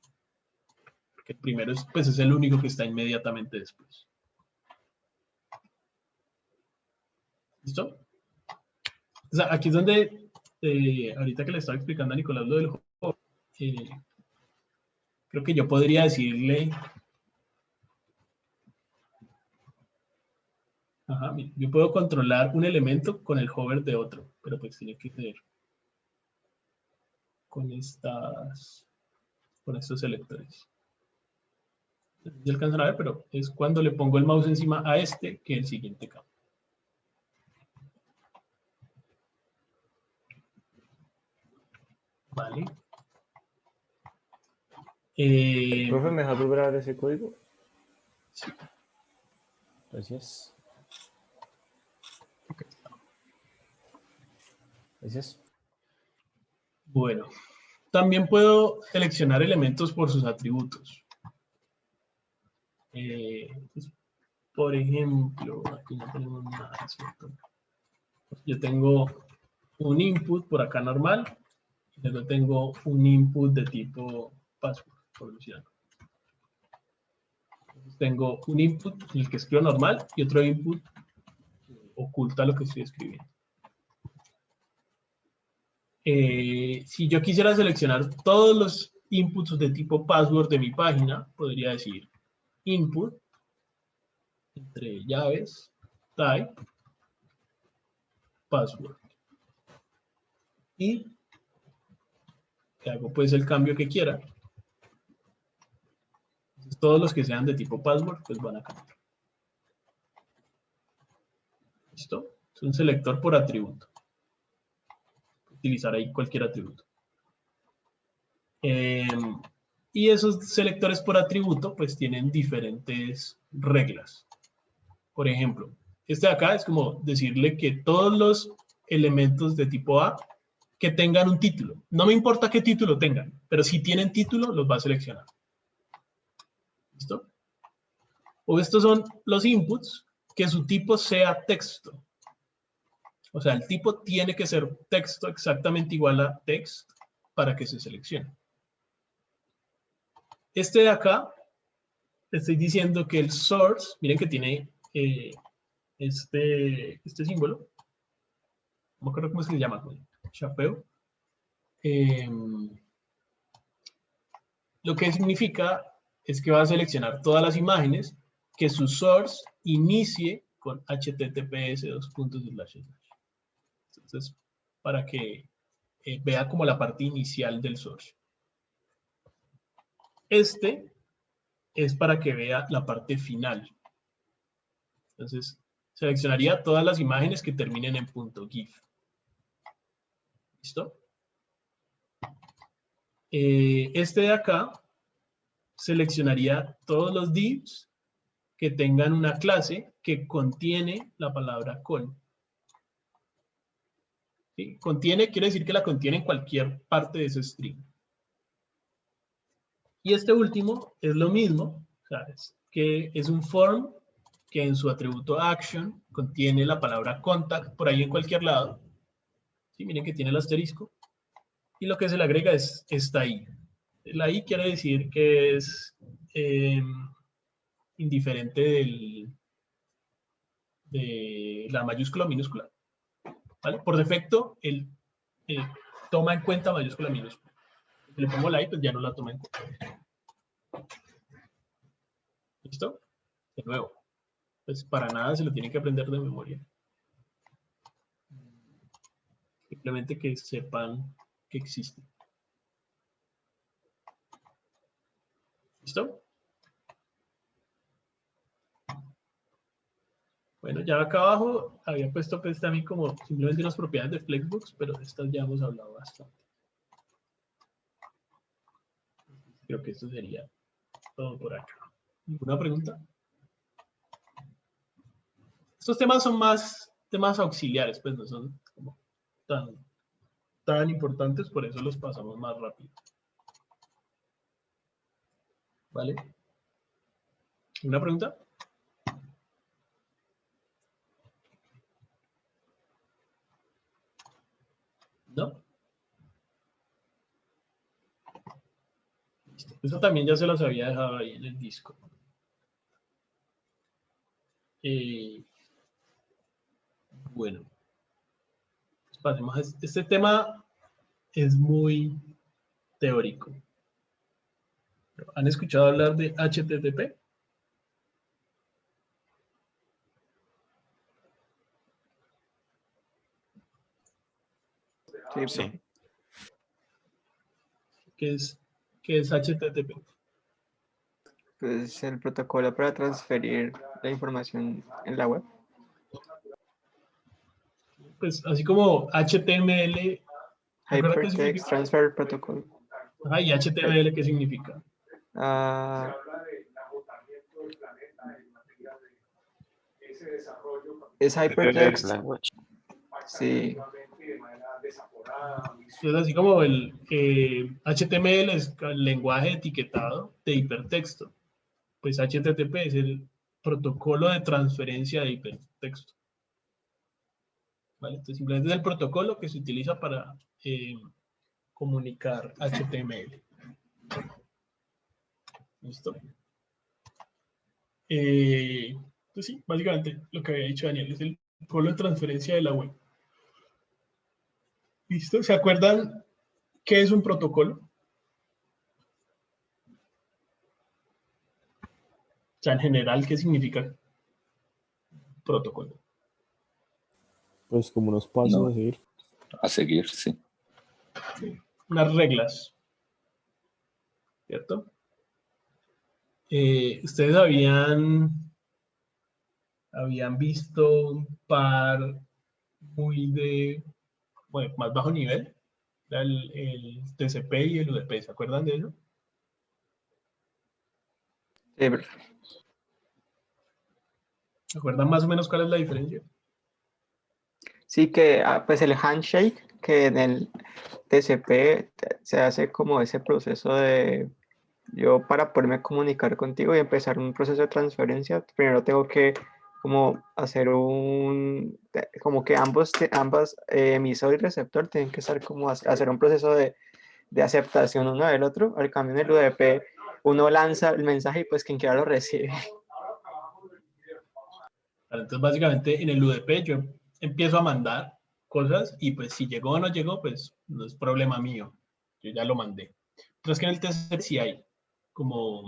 Porque el primero es, pues, es el único que está inmediatamente después. ¿Listo? O sea, aquí es donde, ahorita que le estaba explicando a Nicolás lo del juego, creo que yo podría decirle... Ajá, yo puedo controlar un elemento con el hover de otro, pero pues tiene que ser con estos selectores. Ya alcanzan a ver, pero es cuando le pongo el mouse encima a este que el siguiente campo. Vale. Profe, ¿me dejas volver a ver ese código? Sí. Gracias. Gracias. Bueno, también puedo seleccionar elementos por sus atributos. Por ejemplo, aquí no tenemos nada, ¿cierto? Yo tengo un input por acá normal, y luego tengo un input de tipo password, por decir algo. Entonces tengo un input en el que escribo normal y otro input que oculta lo que estoy escribiendo. Si yo quisiera seleccionar todos los inputs de tipo password de mi página, podría decir input, entre llaves, type, password. Y hago pues el cambio que quiera. Entonces, todos los que sean de tipo password, pues van a cambiar. ¿Listo? Es un selector por atributo. Utilizar ahí cualquier atributo. Y esos selectores por atributo, pues tienen diferentes reglas. Por ejemplo, este de acá es como decirle que todos los elementos de tipo A que tengan un título. No me importa qué título tengan, pero si tienen título, los va a seleccionar. ¿Listo? O estos son los inputs, que su tipo sea texto. O sea, el tipo tiene que ser texto exactamente igual a text para que se seleccione. Este de acá, estoy diciendo que el source, miren que tiene este símbolo. No me acuerdo cómo se llama, chapeo. Lo que significa es que va a seleccionar todas las imágenes que su source inicie con https://. Entonces, para que vea como la parte inicial del source. Este es para que vea la parte final. Entonces, seleccionaría todas las imágenes que terminen en .gif. ¿Listo? Este de acá seleccionaría todos los divs que tengan una clase que contiene la palabra col. ¿Sí? Contiene quiere decir que la contiene en cualquier parte de ese string. Y este último es lo mismo, o sea, que es un form que en su atributo action contiene la palabra contact por ahí en cualquier lado. ¿Sí? Miren que tiene el asterisco. Y lo que se le agrega es esta i. La i quiere decir que es indiferente de la mayúscula o minúscula. ¿Vale? Por defecto, él toma en cuenta mayúscula o minúscula. Si le pongo la i, pues ya no la toma en cuenta. ¿Listo? De nuevo. Pues para nada se lo tienen que aprender de memoria. Simplemente que sepan que existe. ¿Listo? Bueno, ya acá abajo había puesto pues también como simplemente unas propiedades de Flexbox, pero de estas ya hemos hablado bastante. Creo que esto sería todo por acá. ¿Ninguna pregunta? Estos temas son más temas auxiliares, pues no son como tan importantes, por eso los pasamos más rápido. ¿Vale? ¿Una pregunta? ¿No? Listo. Eso también ya se los había dejado ahí en el disco. Bueno. Pasemos a este tema. Es muy teórico. ¿Han escuchado hablar de HTTP? Sí, Sí. ¿Qué es HTTP? pues el protocolo para transferir la información en la web. Pues así como HTML. ¿Recuerda qué Hypertext significa? Transfer Protocol. Ajá, ¿y HTML qué significa? Ah, es Hypertext. Language. Sí, Es así como el HTML es el lenguaje etiquetado de hipertexto. Pues HTTP es el protocolo de transferencia de hipertexto. ¿Vale? Entonces simplemente es el protocolo que se utiliza para comunicar HTML. ¿Listo? Pues sí, básicamente lo que había dicho Daniel es el protocolo de transferencia de la web. ¿Listo? ¿Se acuerdan qué es un protocolo? O sea, en general, ¿qué significa protocolo? Pues como unos pasos No. a seguir. A seguir, sí. Sí. Unas reglas. ¿Cierto? Ustedes habían visto un par muy bueno, más bajo nivel, el TCP y el UDP, ¿se acuerdan de eso? sí, ¿Se acuerdan más o menos cuál es la diferencia? sí que pues el handshake, que en el TCP se hace como ese proceso de yo para poderme comunicar contigo y empezar un proceso de transferencia, primero tengo que como hacer como que ambas emisor y receptor tienen que estar como hacer un proceso de aceptación uno del otro. Al cambio en el UDP uno lanza el mensaje y pues quien quiera lo recibe. Entonces, básicamente, en el UDP yo empiezo a mandar cosas y pues si llegó o no llegó, pues no es problema mío. Yo ya lo mandé. Pero es que en el TCP sí hay como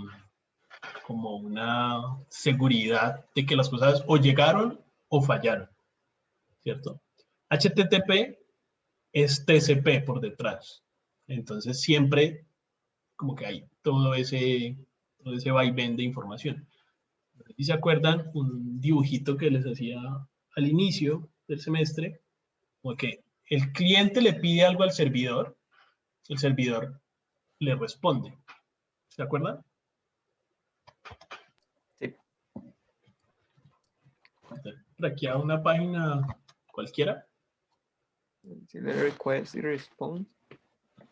una seguridad de que las cosas o llegaron o fallaron, ¿cierto? HTTP es TCP por detrás. Entonces, siempre como que hay todo ese vaivén de información. Si se acuerdan, un dibujito que les hacía al inicio del semestre, como que el cliente le pide algo al servidor, el servidor le responde. ¿Se acuerdan? Sí. Por aquí a una página cualquiera. Sí, de request y response.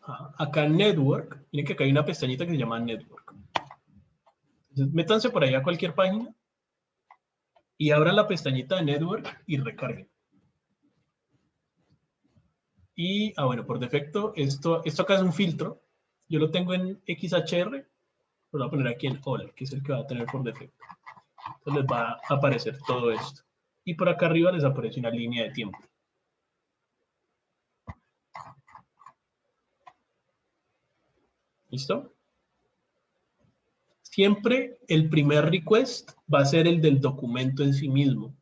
Ajá. Acá en Network, miren que acá hay una pestañita que se llama Network. Entonces, métanse por ahí a cualquier página. y abran la pestañita de Network y recarguen. Y, bueno, por defecto, esto acá es un filtro. Yo lo tengo en XHR, lo voy a poner aquí en All, que es el que va a tener por defecto. Entonces les va a aparecer todo esto. Y por acá arriba les aparece una línea de tiempo. ¿Listo? Siempre el primer request va a ser el del documento en sí mismo.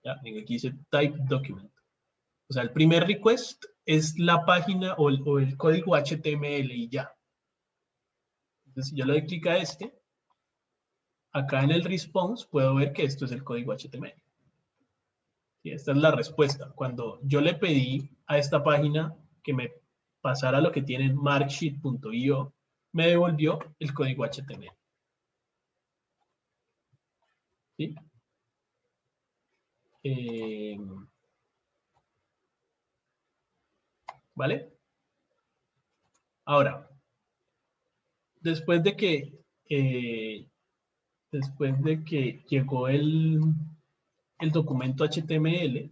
Ya, aquí dice type document. O sea, el primer request es la página o el código HTML y ya. Entonces, si yo le doy clic a este, acá en el response puedo ver que esto es el código HTML. Y esta es la respuesta. Cuando yo le pedí a esta página que me pasara lo que tiene en marksheet.io, me devolvió el código HTML. ¿Sí? ¿Vale? Ahora, después de que llegó el documento HTML,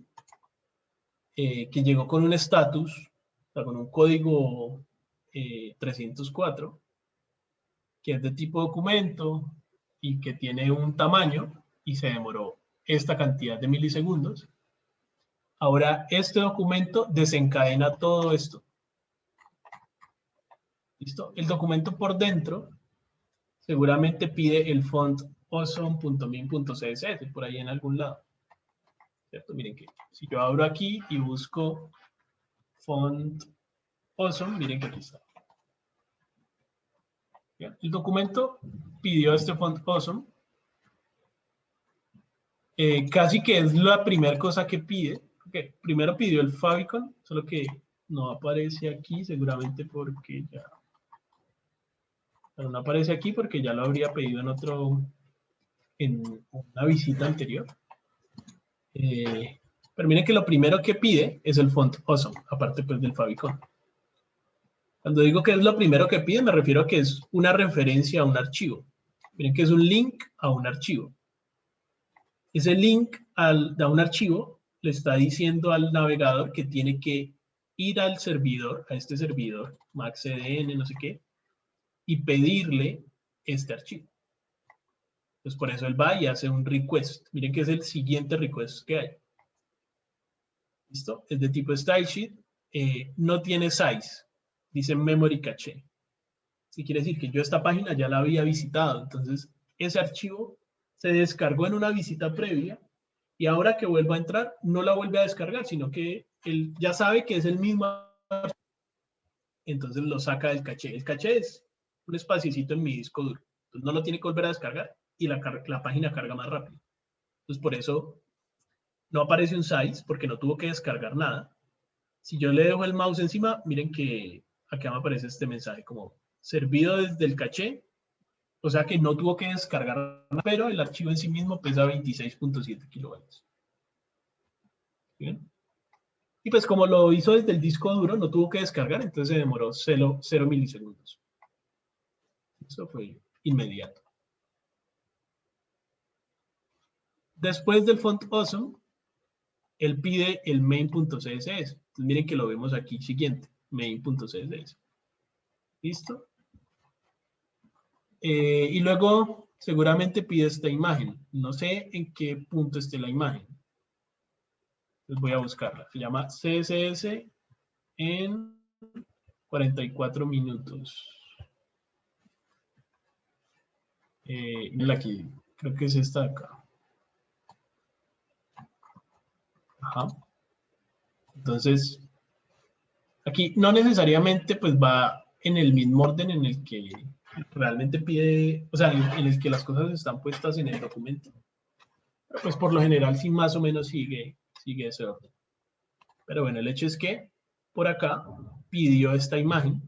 que llegó con un status, o sea, con un código 304, que es de tipo documento y que tiene un tamaño y se demoró esta cantidad de milisegundos. Ahora, este documento desencadena todo esto. ¿Listo? El documento por dentro seguramente pide el font awesome.min.css por ahí en algún lado. ¿Cierto? Miren que si yo abro aquí y busco font awesome, miren que aquí está. Bien, el documento pidió este font awesome. Casi que es la primera cosa que pide. Okay. Primero pidió el favicon, solo que no aparece aquí, seguramente porque ya... Pero no aparece aquí porque ya lo habría pedido en una visita anterior. Pero miren que lo primero que pide es el font awesome, aparte pues del favicon. Cuando digo que es lo primero que pide, me refiero a que es una referencia a un archivo. Miren que es un link a un archivo. Ese link a un archivo le está diciendo al navegador que tiene que ir al servidor, a este servidor, maxcdn, no sé qué, y pedirle este archivo. Entonces, por eso él va y hace un request. Miren que es el siguiente request que hay. ¿Listo? Es de tipo stylesheet. No tiene size. Dice memory cache. ¿Sí quiere decir que yo esta página ya la había visitado? Entonces, ese archivo se descargó en una visita previa y ahora que vuelva a entrar, no la vuelve a descargar, sino que él ya sabe que es el mismo archivo. Entonces lo saca del caché. El caché es un espaciecito en mi disco duro. Entonces no lo tiene que volver a descargar y la página carga más rápido. Entonces por eso no aparece un size porque no tuvo que descargar nada. Si yo le dejo el mouse encima, miren que acá me aparece este mensaje como servido desde el caché. O sea que no tuvo que descargar nada, pero el archivo en sí mismo pesa 26.7 kilobytes. ¿Bien? Y pues como lo hizo desde el disco duro, no tuvo que descargar, entonces se demoró 0 milisegundos. Eso fue inmediato. Después del font awesome, él pide el main.css. Entonces miren que lo vemos aquí siguiente, main.css. ¿Listo? Y luego seguramente pide esta imagen. No sé en qué punto esté la imagen. Entonces voy a buscarla. Se llama CSS en 44 minutos. Mira aquí, creo que es esta de acá. Ajá. Entonces, aquí no necesariamente pues va en el mismo orden en el que realmente pide, o sea, en el que las cosas están puestas en el documento. Pero pues por lo general sí más o menos sigue ese orden. Pero bueno, el hecho es que por acá pidió esta imagen.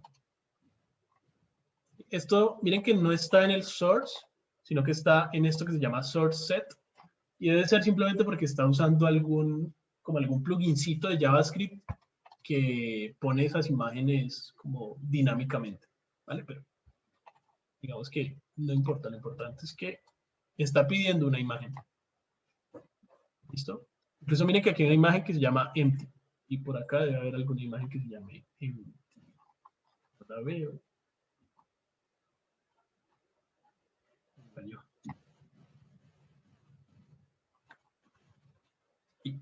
Esto, miren que no está en el source, sino que está en esto que se llama source set. Y debe ser simplemente porque está usando algún plugincito de JavaScript que pone esas imágenes como dinámicamente, ¿vale? Pero digamos que no importa, lo importante es que está pidiendo una imagen. ¿Listo? Incluso miren que aquí hay una imagen que se llama empty. Y por acá debe haber alguna imagen que se llame empty. No la veo. Falló. Y-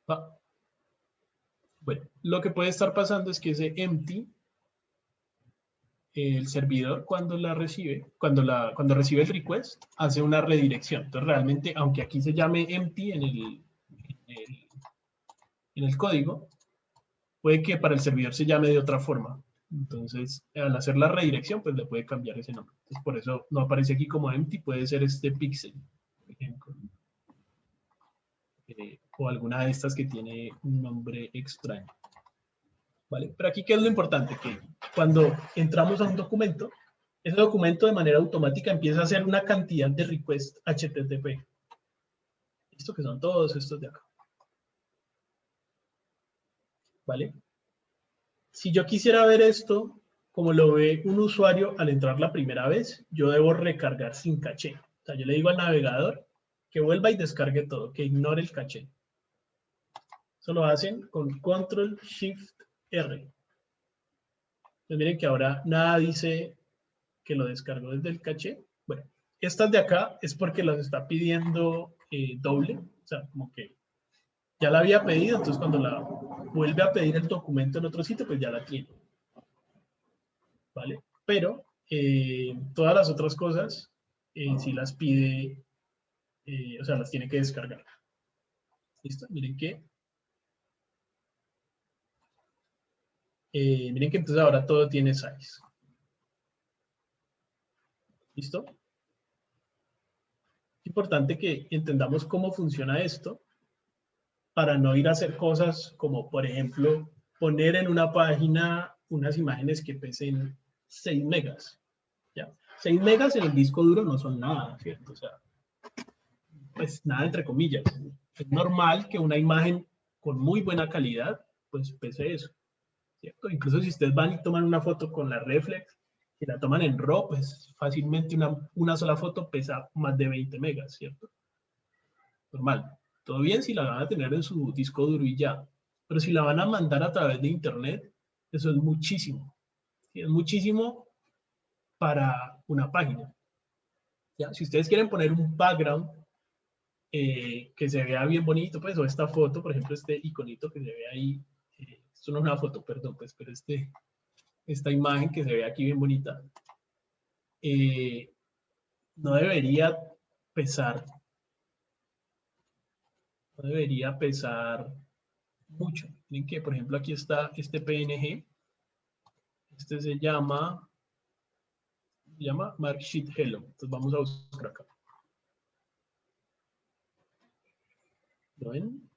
ah. Bueno, lo que puede estar pasando es que ese empty, el servidor cuando la recibe, cuando recibe el request, hace una redirección. Entonces realmente, aunque aquí se llame empty en el código, puede que para el servidor se llame de otra forma. Entonces, al hacer la redirección, pues le puede cambiar ese nombre. Entonces, por eso no aparece aquí como empty, puede ser este pixel, por ejemplo. O alguna de estas que tiene un nombre extraño. ¿Vale? Pero aquí, ¿qué es lo importante? Que cuando entramos a un documento, ese documento de manera automática empieza a hacer una cantidad de requests HTTP. Esto que son todos estos de acá. ¿Vale? Si yo quisiera ver esto, como lo ve un usuario al entrar la primera vez, yo debo recargar sin caché. O sea, yo le digo al navegador que vuelva y descargue todo, que ignore el caché. Eso lo hacen con Control-Shift-R. Entonces miren que ahora nada dice que lo descargó desde el caché. Bueno, estas de acá es porque las está pidiendo doble. O sea, como que ya la había pedido, entonces cuando la vuelve a pedir el documento en otro sitio, pues ya la tiene. ¿Vale? Pero todas las otras cosas sí las pide, o sea, las tiene que descargar. ¿Listo? Miren que entonces ahora todo tiene size. ¿Listo? Es importante que entendamos cómo funciona esto para no ir a hacer cosas como, por ejemplo, poner en una página unas imágenes que pesen 6 megas. ¿Ya? 6 megas en el disco duro no son nada, ¿cierto? O sea, pues nada entre comillas. Es normal que una imagen con muy buena calidad, pues pese eso, ¿cierto? Incluso si ustedes van y toman una foto con la reflex y la toman en RAW, pues fácilmente una sola foto pesa más de 20 megas, ¿cierto? Normal. Todo bien si la van a tener en su disco duro y ya. Pero si la van a mandar a través de internet, eso es muchísimo. ¿Sí? Es muchísimo para una página. ¿Ya? Si ustedes quieren poner un background que se vea bien bonito, pues, o esta foto, por ejemplo, este iconito que se ve ahí, esto no es una foto, perdón, pues, pero esta imagen que se ve aquí bien bonita, no debería pesar, mucho. Miren que, por ejemplo, aquí está este PNG, este se llama Marksheet Hello. Entonces vamos a buscar acá. ¿Lo ven?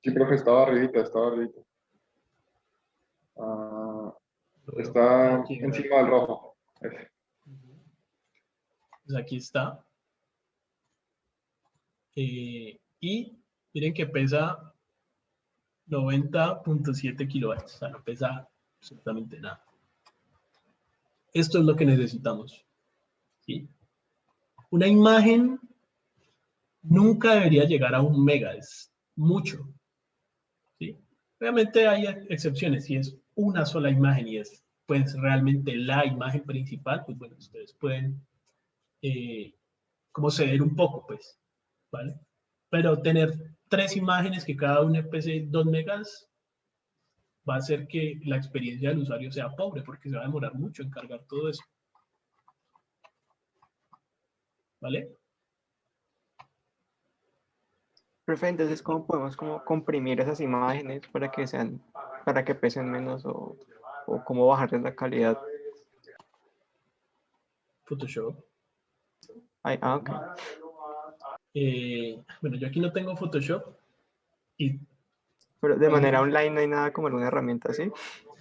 Sí, profe, estaba arribita, estaba arribita. Está Aquí, encima del rojo. Ese. pues aquí está. Y miren que pesa 90.7 kilobytes. O sea, no pesa absolutamente nada. Esto es lo que necesitamos. ¿Sí? Una imagen nunca debería llegar a 1 mega. Es mucho. ¿Sí? Obviamente hay excepciones. Si es una sola imagen y es pues realmente la imagen principal, pues bueno, ustedes pueden como ceder un poco, pues, ¿vale? Pero tener 3 imágenes que cada una pese 2 megas va a hacer que la experiencia del usuario sea pobre porque se va a demorar mucho en cargar todo eso. ¿Vale? Profe, entonces, ¿cómo podemos como comprimir esas imágenes para que pesen menos o cómo bajarles la calidad? Photoshop. Ok. Bueno, yo aquí no tengo Photoshop. Pero de manera online no hay nada como alguna herramienta así.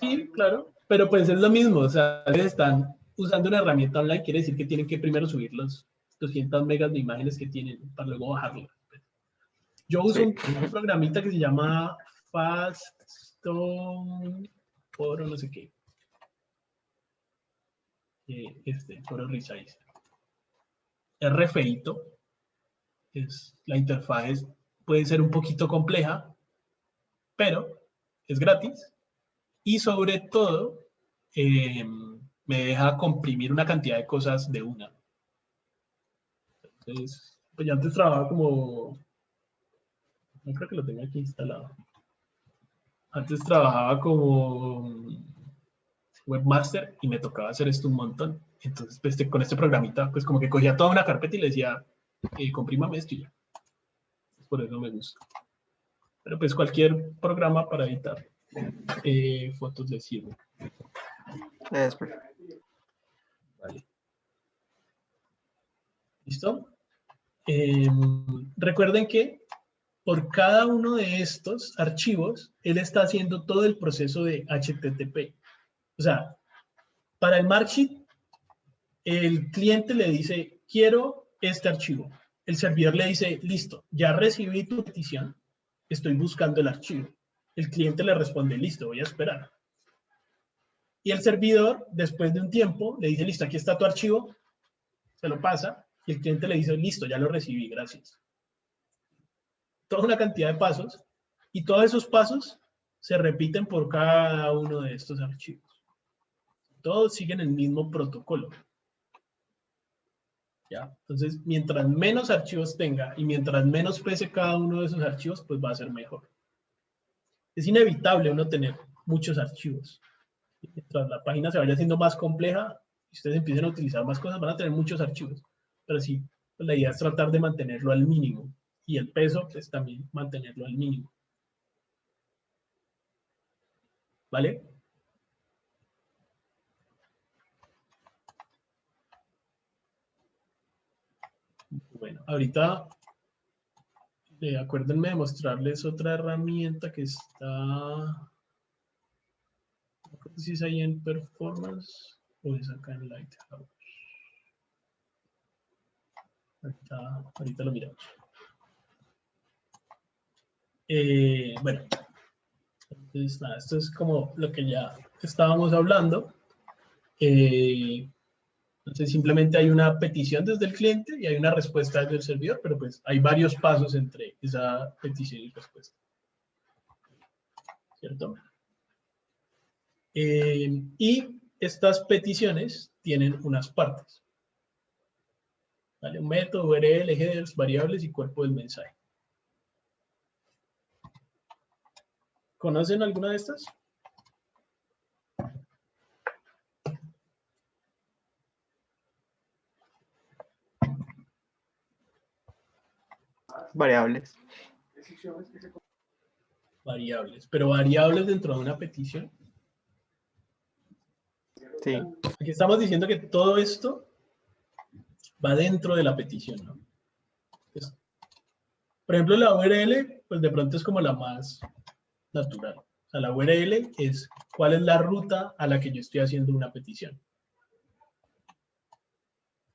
Sí, claro. Pero pues es lo mismo. O sea, están usando una herramienta online, quiere decir que tienen que primero subir los 200 megas de imágenes que tienen para luego bajarlo. Yo uso un programita que se llama Faststone foro no sé qué. Foro resize. Es re feíto. La interfaz puede ser un poquito compleja, pero es gratis. Y sobre todo, me deja comprimir una cantidad de cosas de una. Entonces, pues yo antes trabajaba como... No creo que lo tenga aquí instalado. Antes trabajaba como webmaster y me tocaba hacer esto un montón. Entonces, pues, con este programita, pues como que cogía toda una carpeta y le decía, comprímame esto y ya. Por eso me gusta. Pero pues cualquier programa para editar fotos le sirve. Es perfecto. Vale. ¿Listo? Recuerden que por cada uno de estos archivos, él está haciendo todo el proceso de HTTP. O sea, para el Marksheet, el cliente le dice, quiero este archivo. El servidor le dice, listo, ya recibí tu petición, estoy buscando el archivo. El cliente le responde, listo, voy a esperar. Y el servidor, después de un tiempo, le dice, listo, aquí está tu archivo, se lo pasa, y el cliente le dice, listo, ya lo recibí, gracias. Toda una cantidad de pasos, y todos esos pasos se repiten por cada uno de estos archivos. Todos siguen el mismo protocolo. ¿Ya? Entonces, mientras menos archivos tenga y mientras menos pese cada uno de esos archivos, pues va a ser mejor. Es inevitable uno tener muchos archivos. Mientras la página se vaya haciendo más compleja, y ustedes empiecen a utilizar más cosas, van a tener muchos archivos. Pero sí, pues la idea es tratar de mantenerlo al mínimo. Y el peso, pues también mantenerlo al mínimo. ¿Vale? Bueno, ahorita acuérdenme de mostrarles otra herramienta que está, no sé si es ahí en Performance o es acá en Lighthouse. Ahorita lo miramos. Bueno, entonces nada, esto es como lo que ya estábamos hablando. Entonces simplemente hay una petición desde el cliente y hay una respuesta desde el servidor, pero pues hay varios pasos entre esa petición y respuesta. ¿Cierto? Y estas peticiones tienen unas partes. ¿Vale? Un método, URL, headers, variables y cuerpo del mensaje. ¿Conocen alguna de estas? Variables. Variables. Pero variables dentro de una petición. Sí. Aquí estamos diciendo que todo esto va dentro de la petición, ¿no? Entonces, por ejemplo, la URL, pues de pronto es como la más natural. O sea, la URL es cuál es la ruta a la que yo estoy haciendo una petición.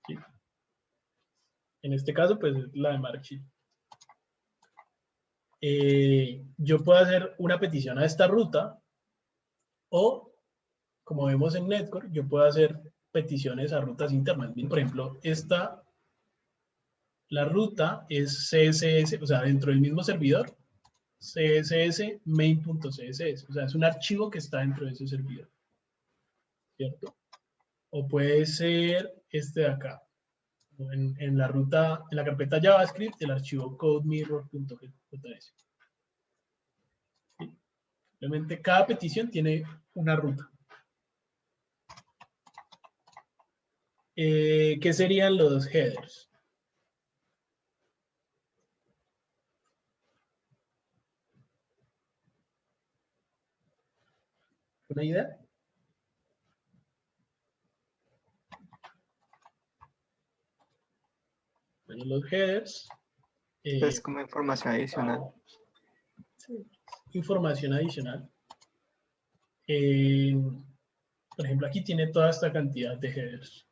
¿Sí? En este caso, pues es la de Marksheet. Yo puedo hacer una petición a esta ruta o, como vemos en Netcore, yo puedo hacer peticiones a rutas internas. Por ejemplo, la ruta es CSS, o sea, dentro del mismo servidor, CSS main.css, o sea, es un archivo que está dentro de ese servidor, ¿cierto? O puede ser este de acá, en la ruta, en la carpeta JavaScript, el archivo codemirror.js. ¿Sí? Realmente cada petición tiene una ruta. ¿Qué serían los headers? ¿Una idea? Bueno, los headers. Es como información adicional. Sí, información adicional. Por ejemplo, aquí tiene toda esta cantidad de headers.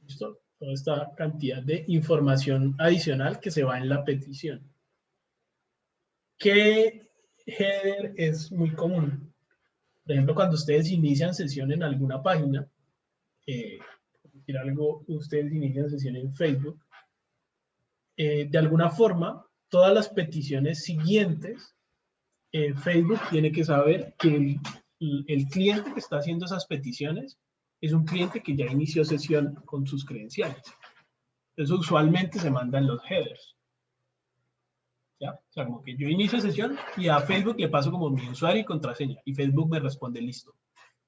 ¿Listo? Toda esta cantidad de información adicional que se va en la petición. ¿Qué header es muy común? Por ejemplo, cuando ustedes inician sesión en alguna página, decir algo, ustedes inician sesión en Facebook, de alguna forma, todas las peticiones siguientes, Facebook tiene que saber que el cliente que está haciendo esas peticiones es un cliente que ya inició sesión con sus credenciales. Eso usualmente se manda en los headers. ¿Ya? O sea, como que yo inicio sesión y a Facebook le paso como mi usuario y contraseña y Facebook me responde listo.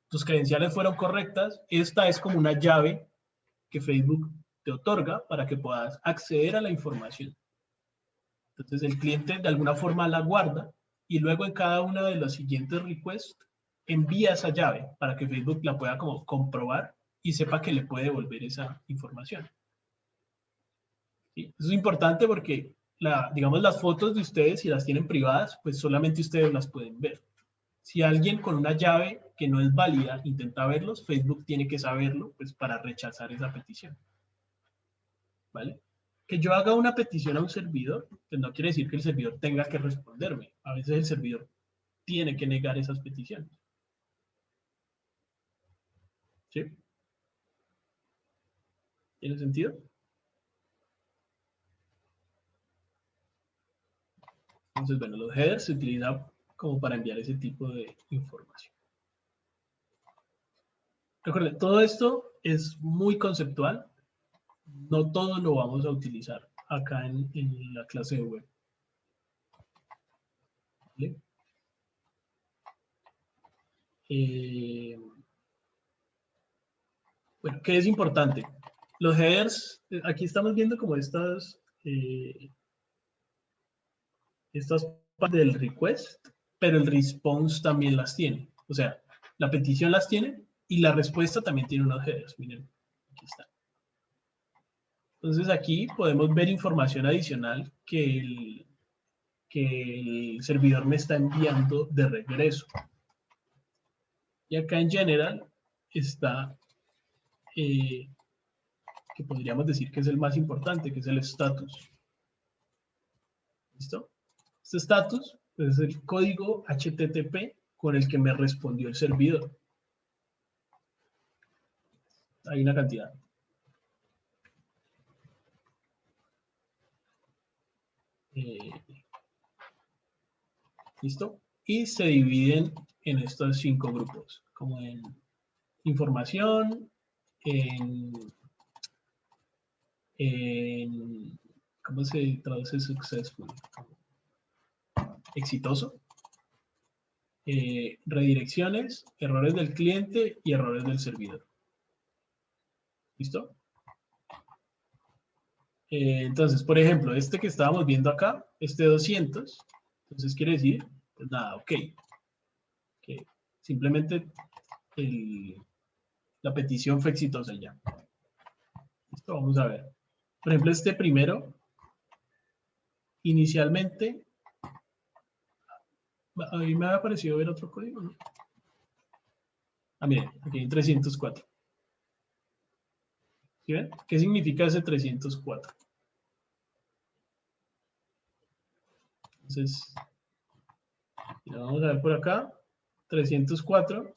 Tus credenciales fueron correctas. Esta es como una llave que Facebook te otorga para que puedas acceder a la información. Entonces el cliente de alguna forma la guarda y luego en cada una de los siguientes requests envía esa llave para que Facebook la pueda como comprobar y sepa que le puede devolver esa información. ¿Sí? Eso es importante porque digamos, las fotos de ustedes, si las tienen privadas, pues solamente ustedes las pueden ver. Si alguien con una llave que no es válida intenta verlos, Facebook tiene que saberlo pues, para rechazar esa petición. ¿Vale? Que yo haga una petición a un servidor, pues no quiere decir que el servidor tenga que responderme. A veces el servidor tiene que negar esas peticiones. ¿Sí? ¿Tiene sentido? Entonces, bueno, los headers se utilizan como para enviar ese tipo de información. Recuerden, todo esto es muy conceptual. No todo lo vamos a utilizar acá en la clase de web. ¿Vale? Bueno, ¿qué es importante? Los headers, aquí estamos viendo como estas partes del request, pero el response también las tiene. O sea, la petición las tiene y la respuesta también tiene unos headers. Miren, aquí está. Entonces aquí podemos ver información adicional que el servidor me está enviando de regreso. Y acá en general está, que podríamos decir que es el más importante, que es el status. ¿Listo? Este status es el código HTTP con el que me respondió el servidor. Hay una cantidad. ¿Listo? Y se dividen en estos 5 grupos, como en información, ¿cómo se traduce successful? Exitoso. Redirecciones, errores del cliente y errores del servidor. ¿Listo? Entonces, por ejemplo, este que estábamos viendo acá, este 200, entonces quiere decir, pues nada, ok. Que simplemente la petición fue exitosa ya. Listo, vamos a ver. Por ejemplo, este primero, inicialmente, a mí me había parecido ver otro código, ¿no? Ah, miren, aquí hay 304. ¿Sí ven? ¿Qué significa ese 304? Entonces, vamos a ver por acá, 304.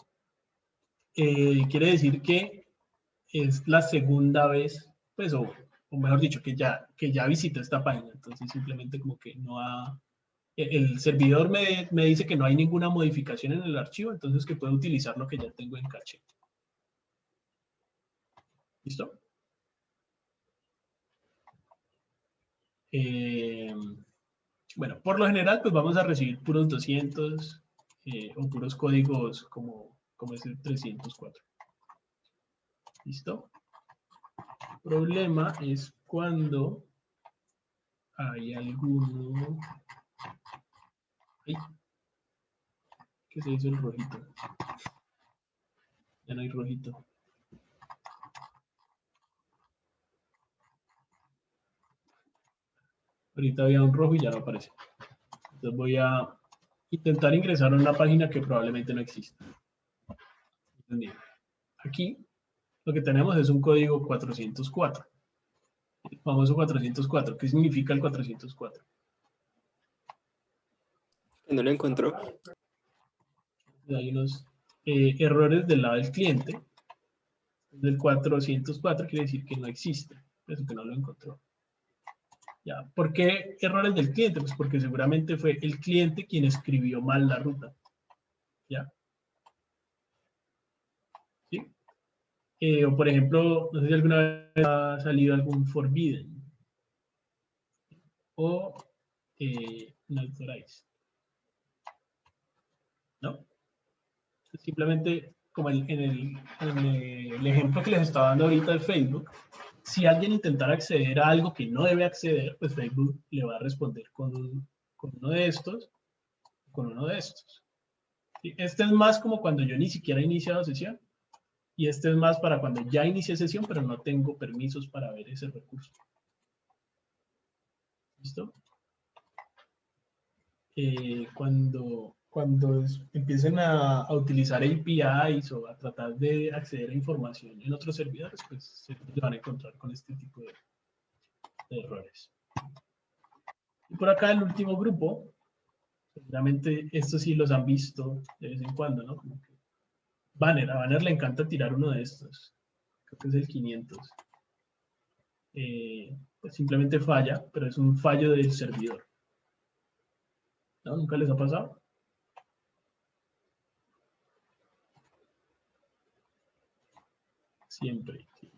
Quiere decir que es la segunda vez, pues, o mejor dicho, que ya visitó esta página. Entonces, simplemente como que no ha... El servidor me dice que no hay ninguna modificación en el archivo, entonces que puedo utilizar lo que ya tengo en caché. ¿Listo? Bueno, por lo general, pues vamos a recibir puros 200 o puros códigos como ese 304. ¿Listo? El problema es cuando hay alguno... Ay, ¿qué se hizo el rojito? Ya no hay rojito. Ahorita había un rojo y ya no aparece. Entonces voy a intentar ingresar a una página que probablemente no exista. Aquí lo que tenemos es un código 404. El famoso 404. ¿Qué significa el 404? No lo encontró. Hay unos errores del lado del cliente. Del 404 quiere decir que no existe, eso que no lo encontró. Ya, ¿por qué errores del cliente? Pues porque seguramente fue el cliente quien escribió mal la ruta. ¿Ya? ¿Sí? O por ejemplo, no sé si alguna vez ha salido algún forbidden o unauthorized. ¿No? Simplemente, como en el ejemplo que les estaba dando ahorita de Facebook, si alguien intentara acceder a algo que no debe acceder, pues Facebook le va a responder con uno de estos, con uno de estos. ¿Sí? Este es más como cuando yo ni siquiera he iniciado sesión, y este es más para cuando ya inicié sesión, pero no tengo permisos para ver ese recurso. ¿Listo? Cuando empiecen a utilizar APIs o a tratar de acceder a información en otros servidores, pues se van a encontrar con este tipo de errores. Y por acá el último grupo, seguramente estos sí los han visto de vez en cuando, ¿no? Como que Banner, a Banner le encanta tirar uno de estos. Creo que es el 500. Pues simplemente falla, pero es un fallo del servidor. ¿No? ¿Nunca les ha pasado? Siempre. Sí.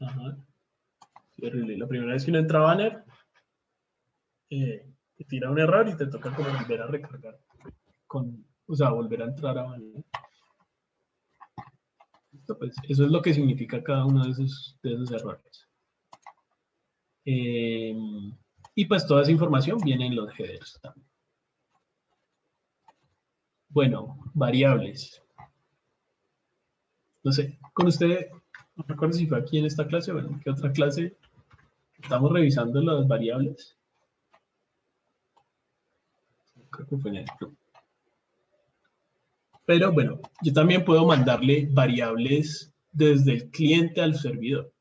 Ajá. Sí, horrible. La primera vez que uno entra a Banner, te tira un error y te toca como volver a recargar. O sea, volver a entrar a Banner. Listo, pues, eso es lo que significa cada uno de esos errores. Y pues toda esa información viene en los headers también. Bueno, variables. No sé, con usted, no recuerdo si fue aquí en esta clase o en qué otra clase estamos revisando las variables. Creo que fue en el club. Pero bueno, yo también puedo mandarle variables desde el cliente al servidor.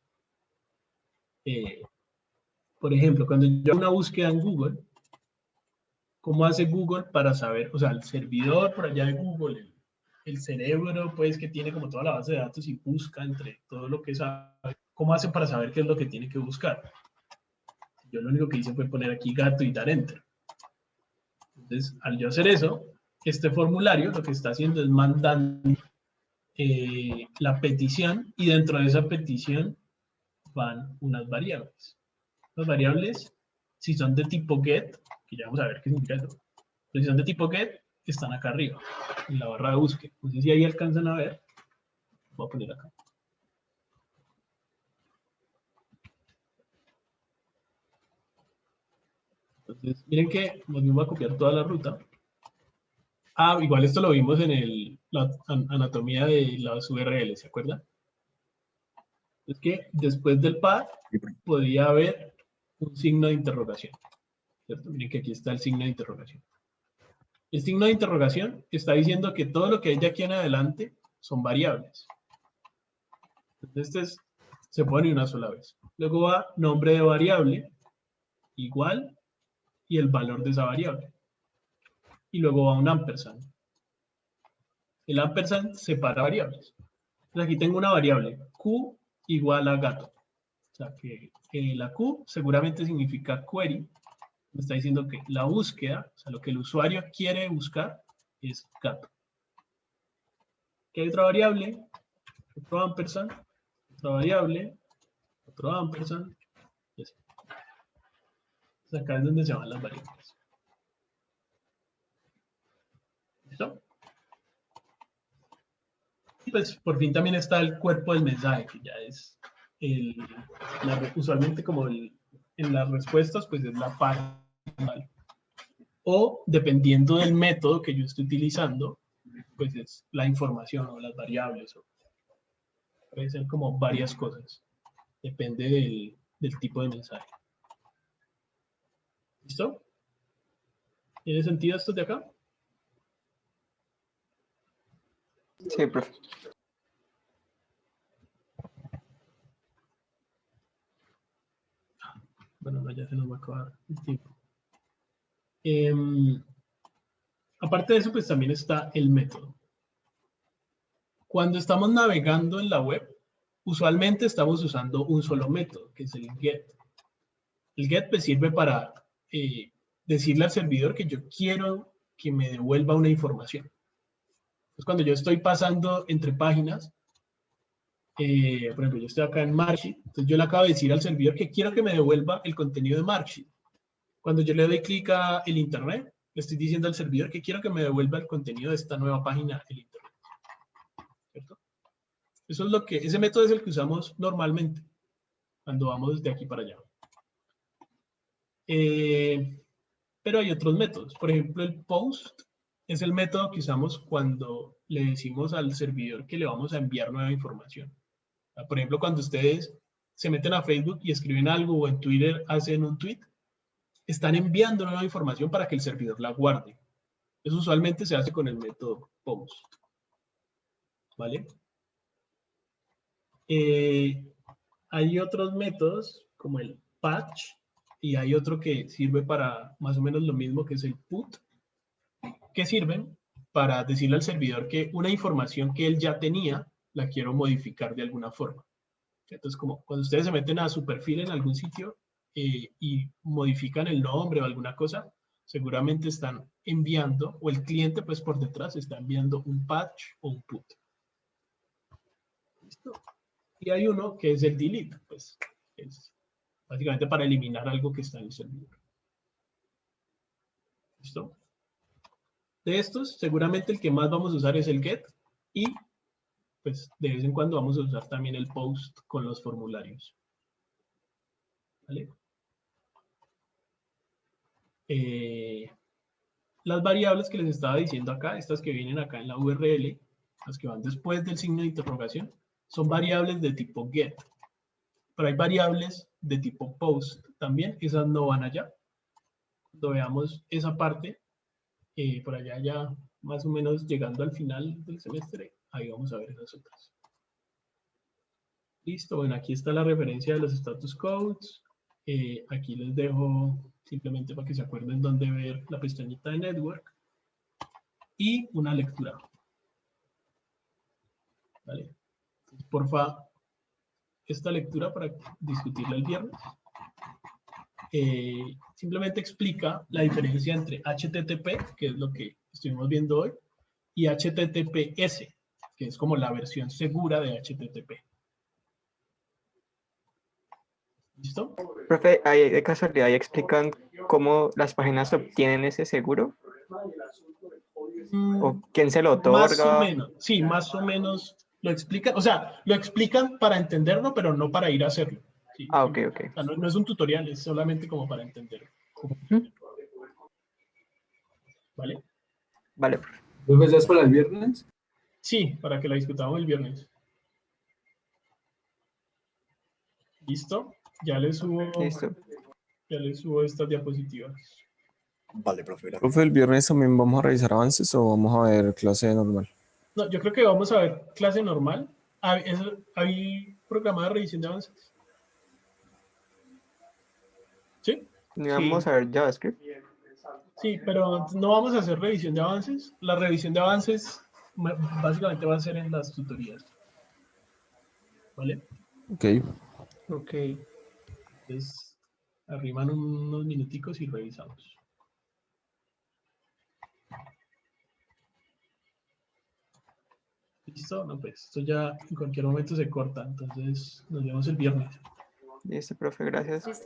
Por ejemplo, cuando yo hago una búsqueda en Google, ¿cómo hace Google para saber? O sea, el servidor por allá de Google, el cerebro, pues, que tiene como toda la base de datos y busca entre todo lo que sabe. ¿Cómo hace para saber qué es lo que tiene que buscar? Yo lo único que hice fue poner aquí gato y dar enter. Entonces, al yo hacer eso, este formulario lo que está haciendo es mandando la petición y dentro de esa petición van unas variables. Las variables, si son de tipo get, que ya vamos a ver qué significa eso, pero si son de tipo get, están acá arriba, en la barra de búsqueda. No sé si ahí alcanzan a ver. Voy a poner acá. Entonces, miren que nos vamos a copiar toda la ruta. Ah, igual esto lo vimos en la anatomía de las URL, ¿se acuerdan? Es que después del path podía haber un signo de interrogación. ¿Cierto? Miren que aquí está el signo de interrogación. El signo de interrogación está diciendo que todo lo que hay de aquí en adelante son variables. Entonces, se pone una sola vez. Luego va nombre de variable, igual, y el valor de esa variable. Y luego va un ampersand. El ampersand separa variables. Entonces aquí tengo una variable, q igual a gato. O sea que la q seguramente significa query. Me está diciendo que la búsqueda, o sea, lo que el usuario quiere buscar es gato. ¿Qué hay otra variable? Otro ampersand, otra variable, otro ampersand. Y así. Entonces acá es donde se van las variables. ¿Listo? Y pues por fin también está el cuerpo del mensaje, que ya es usualmente como en las respuestas, pues es la página. O dependiendo del método que yo esté utilizando, pues es la información o las variables. Puede ser como varias cosas. Depende del tipo de mensaje. ¿Listo? ¿Tiene sentido esto de acá? Sí, profe. ya se nos va a acabar el tiempo. Aparte de eso, pues también está el método. Cuando estamos navegando en la web, usualmente estamos usando un solo método, que es el get. El get pues sirve para decirle al servidor que yo quiero que me devuelva una información. Entonces, cuando yo estoy pasando entre páginas, por ejemplo, yo estoy acá en Marksheet, entonces yo le acabo de decir al servidor que quiero que me devuelva el contenido de Marksheet. Cuando yo le doy clic a el internet, le estoy diciendo al servidor que quiero que me devuelva el contenido de esta nueva página del internet. ¿Cierto? Eso es ese método es el que usamos normalmente cuando vamos de aquí para allá. Pero hay otros métodos. Por ejemplo, el post es el método que usamos cuando le decimos al servidor que le vamos a enviar nueva información. Por ejemplo, cuando ustedes se meten a Facebook y escriben algo o en Twitter hacen un tweet, están enviando nueva información para que el servidor la guarde. Eso usualmente se hace con el método post. ¿Vale? Hay otros métodos como el patch y hay otro que sirve para más o menos lo mismo, que es el put, que sirven para decirle al servidor que una información que él ya tenía la quiero modificar de alguna forma. Entonces, como cuando ustedes se meten a su perfil en algún sitio y modifican el nombre o alguna cosa, seguramente están enviando, o el cliente pues por detrás está enviando un patch o un put. ¿Listo? Y hay uno que es el delete, pues es básicamente para eliminar algo que está en el servidor. ¿Listo? De estos, seguramente el que más vamos a usar es el get y pues de vez en cuando vamos a usar también el post con los formularios. ¿Vale? Las variables que les estaba diciendo acá, estas que vienen acá en la URL, las que van después del signo de interrogación, son variables de tipo get. Pero hay variables de tipo post también, esas no van allá. Cuando veamos esa parte, por allá ya más o menos llegando al final del semestre, ahí vamos a ver esas otras. Listo, bueno, aquí está la referencia de los status codes. Aquí les dejo simplemente para que se acuerden dónde ver la pestañita de network. Y una lectura. ¿Vale? Entonces, porfa, esta lectura para discutirla el viernes. Simplemente explica la diferencia entre HTTP, que es lo que estuvimos viendo hoy, y HTTPS, que es como la versión segura de HTTP. ¿Listo? Profe, de casualidad, ¿ahí explican cómo las páginas obtienen ese seguro? ¿O quién se lo Más o otorga? menos, sí, más o menos lo explican, o sea, lo explican para entenderlo, pero no para ir a hacerlo. Sí, Ah, ok, sí. ok. O sea, no es un tutorial, es solamente como para entenderlo. ¿Vale? Vale, profe. ¿Profe, ya es para el viernes? Sí, para que la discutamos el viernes. ¿Listo? Ya les Listo. subo estas diapositivas. Vale, profe. Gracias. Profe, el viernes también vamos a revisar avances o vamos a ver clase normal. No, yo creo que vamos a ver clase normal. ¿Hay programada revisión de avances? ¿Sí? ¿No vamos a ver JavaScript? Sí, pero no vamos a hacer revisión de avances. La revisión de avances básicamente va a ser en las tutorías. ¿Vale? Ok. Ok. Entonces, arriman unos minuticos y revisamos. ¿Listo? No, pues esto ya en cualquier momento se corta. Entonces, nos vemos el viernes. Listo, profe, gracias.